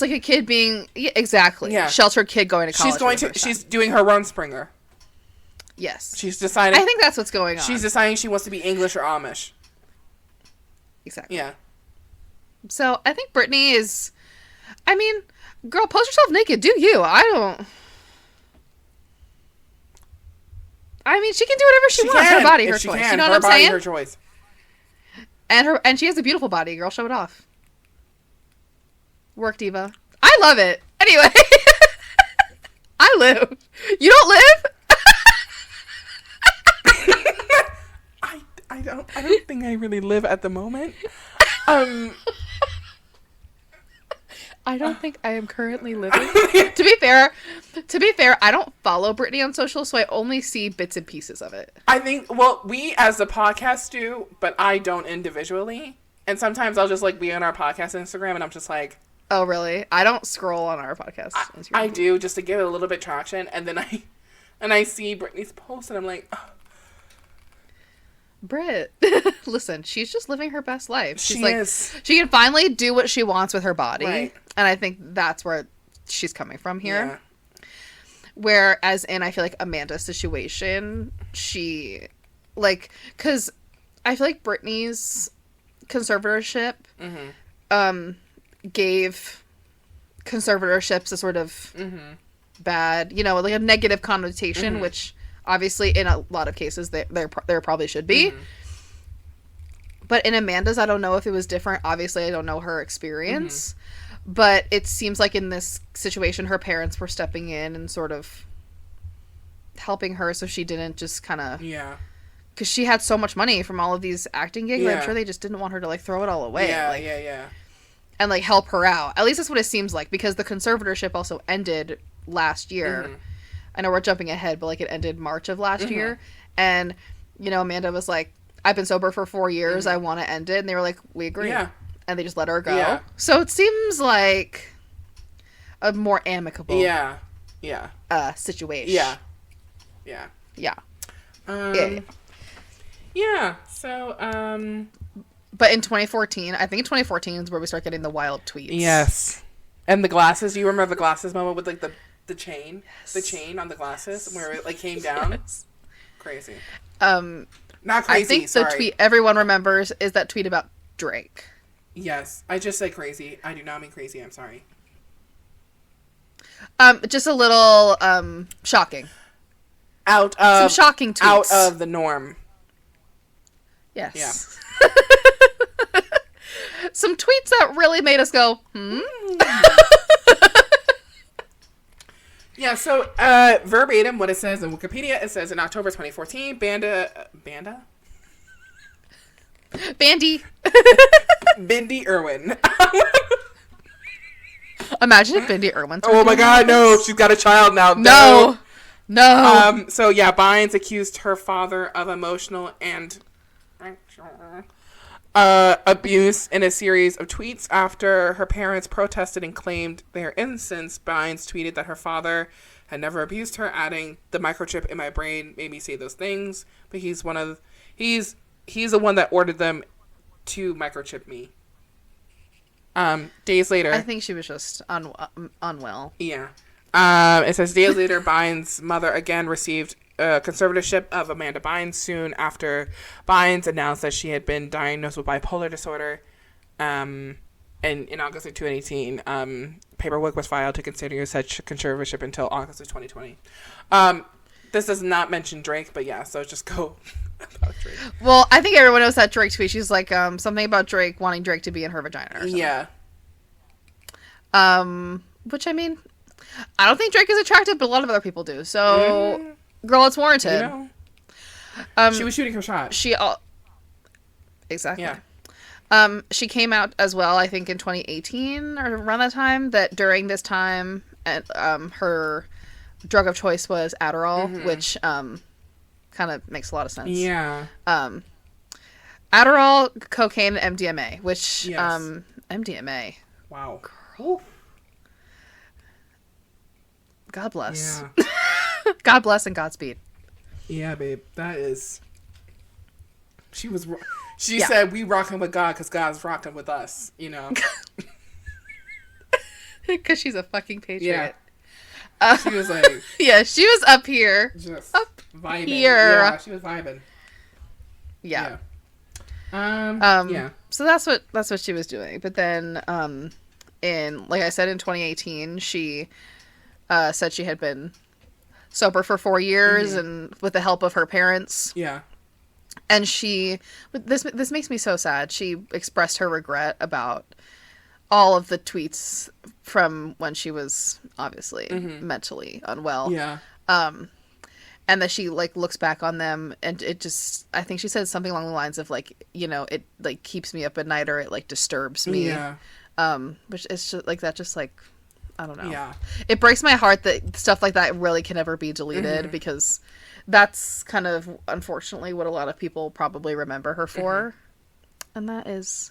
like a kid being, exactly. Yeah. Sheltered kid going to college. She's doing her Rumspringer. Yes. She's deciding. I think that's what's going on. She's deciding she wants to be English or Amish. Exactly. Yeah. So I think Britney is, girl, post yourself naked. Do you? She can do whatever she wants. Her body, her choice. You know what I'm saying? Her choice. And she has a beautiful body. Girl, show it off. Work diva. I love it. Anyway. I live. You don't live? I don't think I really live at the moment. I don't think I am currently living. To be fair, I don't follow Britney on social, so I only see bits and pieces of it. I think, we as the podcast do, but I don't individually. And sometimes I'll just like be on our podcast Instagram and I'm just like, oh really? I don't scroll on our podcast Instagram. I do, just to give it a little bit traction, and then I see Britney's post and I'm like, oh, Brit, listen, she's just living her best life. She's She is. She can finally do what she wants with her body. Right. And I think that's where she's coming from here. Yeah. Whereas in, I feel like Amanda's situation, she, like, because I feel like Britney's conservatorship gave conservatorships a sort of bad, like a negative connotation, which obviously in a lot of cases there probably should be. But in Amanda's, I don't know if it was different. Obviously, I don't know her experience. But it seems like in this situation, her parents were stepping in and sort of helping her so she didn't just kind of... Yeah. Because she had so much money from all of these acting gigs. I'm sure they just didn't want her to, like, throw it all away. Yeah, like, yeah. And, like, help her out. At least that's what it seems like. Because the conservatorship also ended last year. I know we're jumping ahead, but, like, it ended March of last year. And, Amanda was like, I've been sober for 4 years. I want to end it. And they were like, we agree. Yeah. And they just let her go. Yeah. So it seems like a more amicable situation. Yeah. So, But in 2014, I think in 2014 is where we start getting the wild tweets. Yes. And the glasses. You remember the glasses moment with, like, the chain? Yes. The chain on the glasses where it, like, came down? Yes. Crazy. Not crazy, I think the tweet everyone remembers is that tweet about Drake. Yes. I just said crazy. I do not mean crazy. I'm sorry. Just a little, shocking. Some shocking tweets. Out of the norm. Yes. Yeah. Some tweets that really made us go, Yeah, so, verbatim, what it says in Wikipedia, it says in October 2014, Bindi Irwin. Imagine if Bindi Irwin. Oh my God, no! She's got a child now. No. So yeah, Bynes accused her father of emotional and abuse in a series of tweets after her parents protested and claimed their innocence. Bynes tweeted that her father had never abused her, adding, "The microchip in my brain made me say those things, but he's the one that ordered them to microchip me." Days later, I think she was just unwell. Yeah. It says days later, Bynes' mother again received a conservatorship of Amanda Bynes soon after Bynes announced that she had been diagnosed with bipolar disorder. And in August of 2018, paperwork was filed to consider such conservatorship until August of 2020. This does not mention Drake, but yeah, so just go about Drake. Well, I think everyone knows that Drake tweet. She's like, something about Drake wanting Drake to be in her vagina or something. Yeah. Which, I mean, I don't think Drake is attractive, but a lot of other people do. So, girl, it's warranted. She was shooting her shot. Exactly. Yeah. She came out as well, I think, in 2018 or around that time, that during this time, her drug of choice was Adderall, which kind of makes a lot of sense. Yeah. Adderall, cocaine, and MDMA, which MDMA. Wow. Girl. God bless. Yeah. God bless and Godspeed. Yeah, babe. That is... She said, we rocking with God because God's rocking with us, Because she's a fucking patriot. Yeah. She was like... Yeah, she was up here. Just up vibing. Here. Yeah, she was vibing. Yeah. Yeah. So that's what she was doing. But then, like I said, in 2018, she said she had been sober for 4 years and with the help of her parents. Yeah. And this makes me so sad. She expressed her regret about all of the tweets from when she was obviously mentally unwell. Yeah. And that she like looks back on them and it just, I think she said something along the lines of like, it like keeps me up at night or it like disturbs me. Yeah. Which is just like that, just like, I don't know. Yeah. It breaks my heart that stuff like that really can never be deleted because that's kind of unfortunately what a lot of people probably remember her for. And that is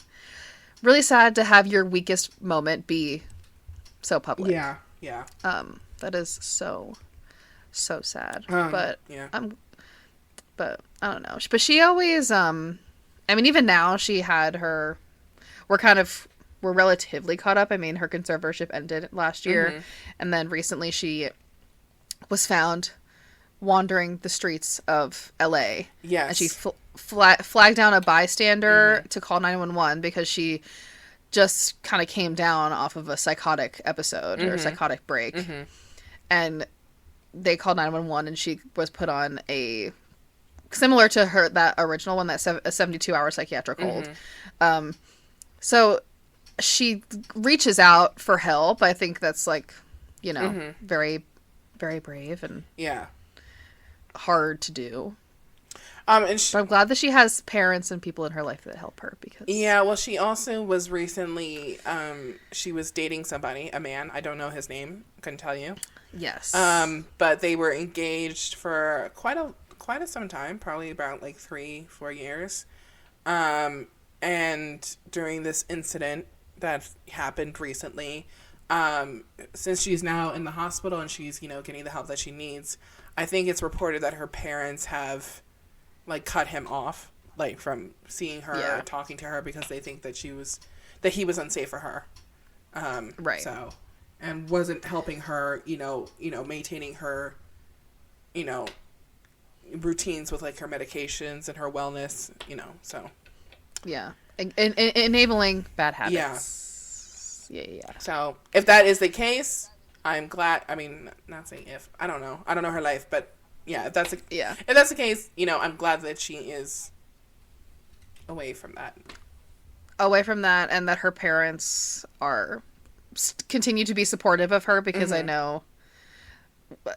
really sad to have your weakest moment be so public. Yeah. Yeah. That is so sad. But yeah. But I don't know. But she always, I mean, even now she had her, we're relatively caught up. I mean, her conservatorship ended last year. And then recently she was found wandering the streets of LA. Yes. And she flagged down a bystander to call 911 because she just kind of came down off of a psychotic episode or psychotic break. And they called 911 and she was put on a, similar to that original one, that a 72-hour psychiatric hold. So she reaches out for help. I think that's like, you know, very, very brave and hard to do. And but I'm glad that she has parents and people in her life that help her because... Yeah, well, she also was recently, she was dating somebody, a man. I don't know his name. Couldn't tell you. Yes. But they were engaged for quite some time, probably about like 3-4 years. And during this incident that happened recently, since she's now in the hospital and she's, you know, getting the help that she needs, I think it's reported that her parents have like cut him off, like from seeing her or talking to her because they think that he was unsafe for her. Right. So, and wasn't helping her, you know, maintaining her, you know, routines with like her medications and her wellness, you know, so. Yeah. Enabling bad habits. Yeah. So if that is the case, I'm glad, I mean, not saying if, I don't know her life, but yeah, if that's the case, you know, I'm glad that she is away from that, and that her parents are continue to be supportive of her because I know,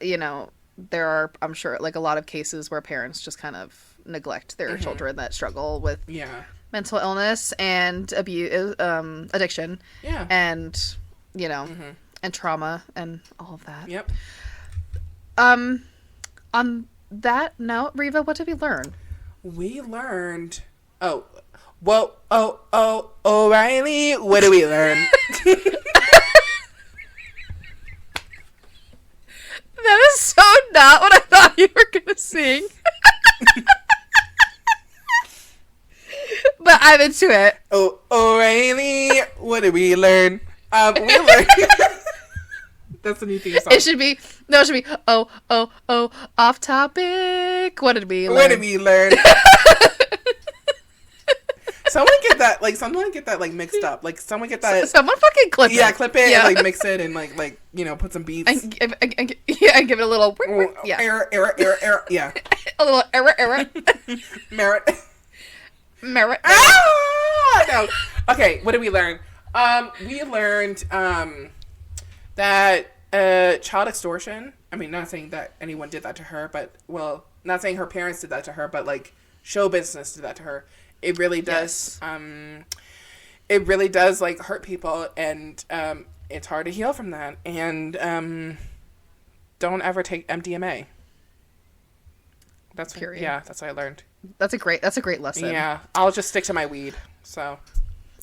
you know, there are, I'm sure, like a lot of cases where parents just kind of neglect their children that struggle with mental illness and abuse, addiction, and you know, and trauma and all of that. Yep. On that note, Reva, what did we learn? We learned... O'Reilly, what did we learn? That is so not what I thought you were going to sing. But I'm into it. Oh, O'Reilly, what did we learn? We learned... That's the new theme song. It should be, off topic. What did we learn? What did we learn? Someone get that like mixed up. Like someone get that. Someone fucking clip it. Yeah, clip it and like mix it and like you know, put some beats. And give it a little error. Yeah. A little error. Merit. No. Okay, what did we learn? We learned that child extortion, I mean, not saying that anyone did that to her, but, well, not saying her parents did that to her, but, like, show business did that to her. It really does, like, hurt people, and it's hard to heal from that. And don't ever take MDMA. That's period. Yeah, that's what I learned. That's a great lesson. Yeah, I'll just stick to my weed, so.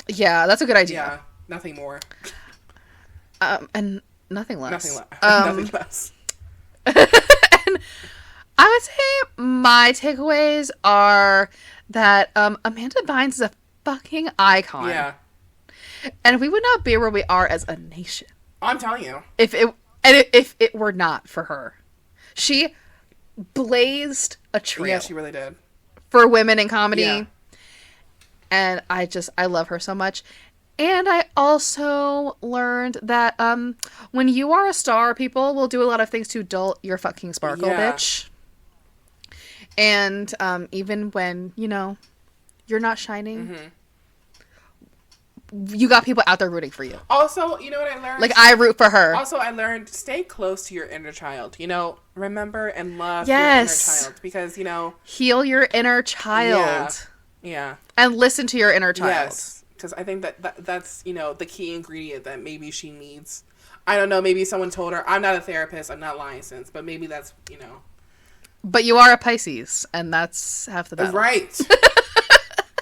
Yeah, that's a good idea. Yeah, nothing more. And nothing less. Nothing less. And I would say my takeaways are that Amanda Bynes is a fucking icon. Yeah. And we would not be where we are as a nation. I'm telling you. If it were not for her. She blazed a trail. Yeah, she really did. For women in comedy. Yeah. And I love her so much. And I also learned that when you are a star, people will do a lot of things to dull your fucking sparkle, bitch. And even when, you know, you're not shining, you got people out there rooting for you. Also, you know what I learned? Like, I root for her. Also, I learned, stay close to your inner child. You know, remember and love your inner child. Because, you know... Heal your inner child. Yeah. And listen to your inner child. Yes. Because I think that's, you know, the key ingredient that maybe she needs. I don't know, maybe someone told her, I'm not a therapist, I'm not licensed, but maybe that's, you know. But you are a Pisces, and that's half the battle. Right.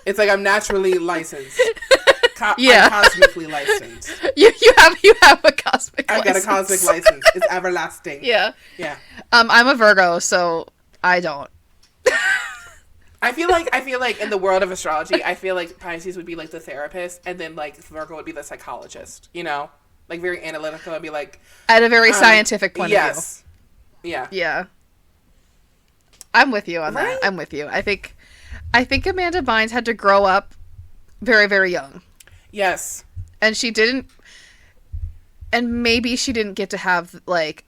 It's like I'm naturally licensed. I'm cosmically licensed. You have a cosmic license. I've got a cosmic license. It's everlasting. Yeah. Yeah. I'm a Virgo, so I don't. I feel like in the world of astrology, I feel like Pisces would be like the therapist, and then like Virgo would be the psychologist. You know, like very analytical and be like at a very scientific point of view. Yes. Yeah. Yeah. I'm with you on Right? that. I'm with you. I think Amanda Bynes had to grow up very, very young. Yes. And she didn't, and maybe she didn't get to have like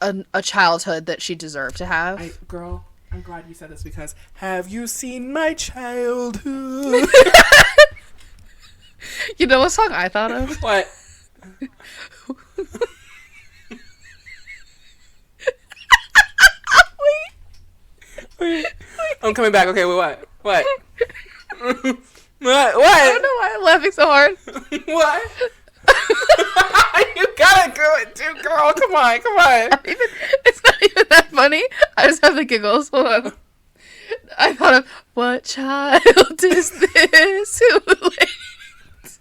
a childhood that she deserved to have. Girl, I'm glad you said this because have you seen my childhood? You know what song I thought of? What? Wait. I'm coming back. Okay, wait, what? What? What? I don't know why I'm laughing so hard. What? You gotta do it too, girl. Come on. It's not even that funny. I just have the giggles. Hold on. I thought of, what child is this who lays?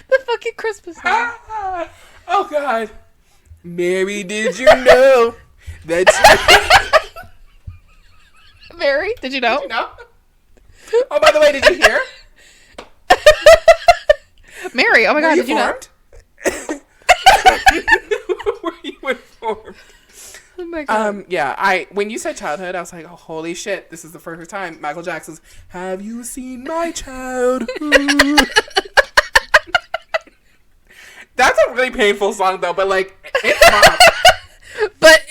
The fucking Christmas song. Oh, God. Mary, did you know that Mary, did you know? Did you know? Oh, by the way, did you hear? Mary, oh my God, did you know? Were you informed? Oh my God. Yeah, when you said childhood, I was like, oh, holy shit, this is the first time Michael Jackson's Have You Seen My Childhood? That's a really painful song, though, but, like, it's pop. But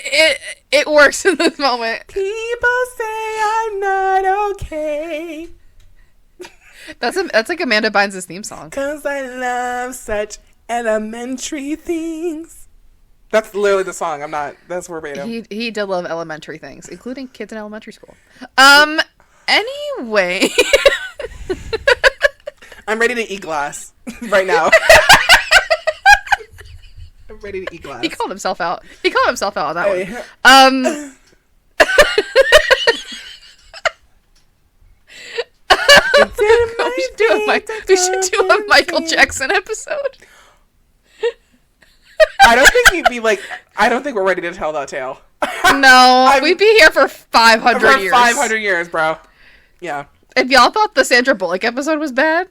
it works in this moment. People say I'm not okay. That's like Amanda Bynes' theme song. 'Cause I love such elementary things. That's literally the song. That's verbatim. He did love elementary things, including kids in elementary school. Anyway. I'm ready to eat glass right now. I'm ready to eat glass. He called himself out. On that Hey. one. We should do a Michael Jackson episode. I don't think we're ready to tell that tale. No, we'd be here for 500 For years. 500 years, bro. Yeah. If y'all thought the Sandra Bullock episode was bad,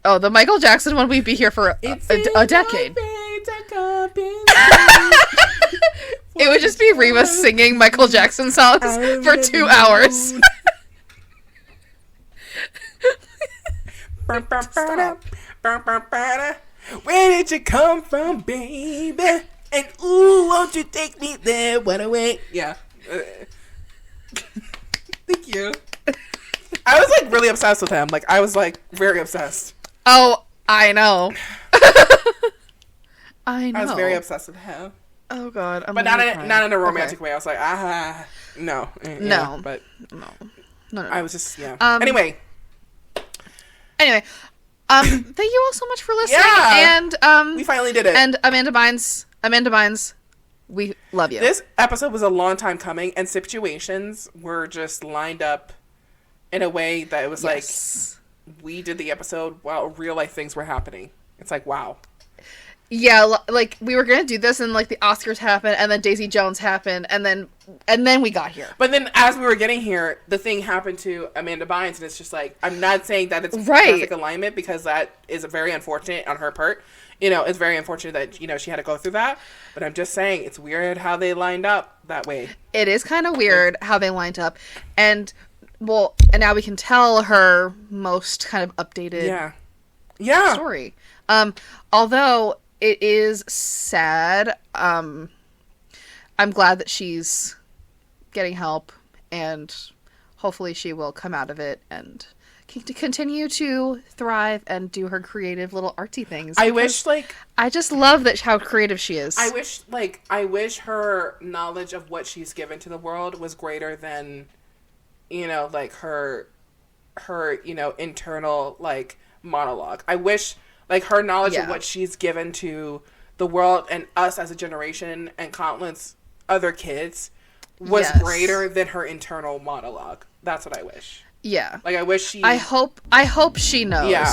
oh, the Michael Jackson one, we'd be here for a decade. It would just be Reva singing Michael Jackson songs for 2 hours. Where did you come from, baby? And ooh, won't you take me there? What away? Yeah. Thank you. I was like really obsessed with him. Like I was like very obsessed. Oh, I know. I know. I was very obsessed with him. Oh God, but not in a romantic way. I was like, no. No. But no. I was just Anyway, thank you all so much for listening. Yeah. And we finally did it. And Amanda Bynes, we love you. This episode was a long time coming, and situations were just lined up in a way that it was like we did the episode while real life things were happening. It's like, wow. Yeah, like we were gonna do this, and like the Oscars happened, and then Daisy Jones happened, and then we got here. But then, as we were getting here, the thing happened to Amanda Bynes, and it's just like I'm not saying that it's perfect alignment because that is very unfortunate on her part. You know, it's very unfortunate that she had to go through that. But I'm just saying it's weird how they lined up that way. It is kind of weird how they lined up, and now we can tell her most kind of updated story. Although it is sad. I'm glad that she's getting help, and hopefully she will come out of it and continue to thrive and do her creative little artsy things. I just love how creative she is. I wish her knowledge of what she's given to the world was greater than, like her internal monologue. I wish her knowledge of what she's given to the world and us as a generation and countless other kids was greater than her internal monologue. That's what I wish. Yeah. I wish she... I hope she knows. Yeah.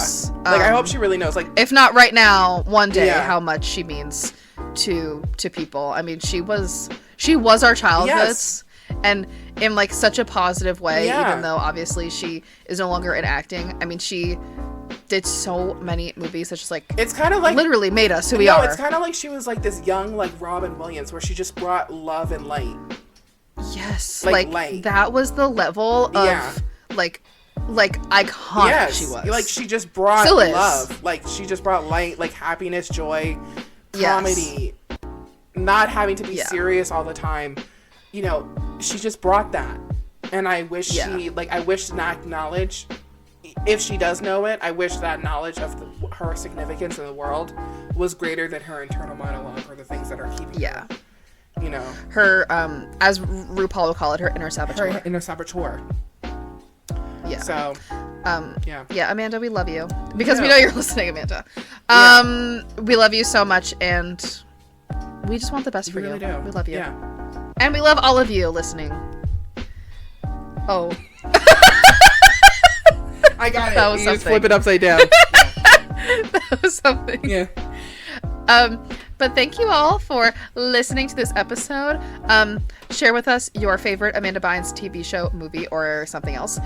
I hope she really knows. If not right now, one day, how much she means to people. I mean, she was our childhood. Yes. and in like such a positive way, Yeah. even though obviously she is no longer in acting. I mean, she did so many movies that just like It's kind of like literally made us who we are. It's kind of like she was like this young like Robin Williams, where she just brought love and light. Yes, Like, like light. that was the level of Yeah. like iconic Yes, she was. like she just brought Still is. love. Like she just brought light, like happiness, joy, Yes. comedy, not having to be Yeah. serious all the time. You know, she just brought that. And I wish I wish that knowledge, if she does know it, I wish that knowledge of her significance in the world was greater than her internal monologue or the things that are keeping her, you know. Her, as RuPaul would call it, her inner saboteur. Her inner saboteur. Yeah. So, yeah, Amanda, we love you. Because we Yeah. know you're listening, Amanda. We love you so much, and we just want the best for we really you. do. We love you. Yeah. And we love all of you listening. Oh. I got it. That was You just something. flip it upside down. That was something. Yeah. But thank you all for listening to this episode. Share with us your favorite Amanda Bynes TV show, movie, or something else.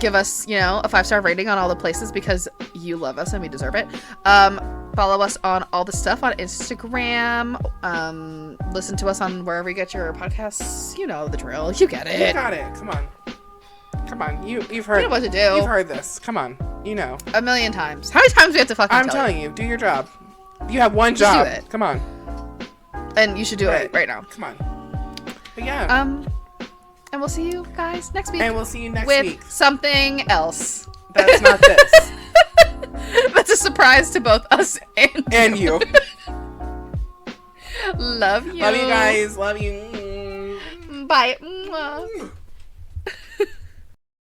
Give us, a 5-star rating on all the places because you love us and we deserve it. Follow us on all the stuff on Instagram. Listen to us on wherever you get your podcasts. You know the drill. You get it. You got it. Come on. Come on. You've heard. You know what to do. You've heard this. Come on. You know. A million times. How many times do we have to fucking I'm tell telling you. Do your job. You have one Just job. do it. Come on. And you should do it right now. Come on. But yeah. And we'll see you guys next week. And we'll see you next with week. something else. That's not this. That's a surprise to both us And you. Love you. Love you guys. Love you. Bye. Mwah.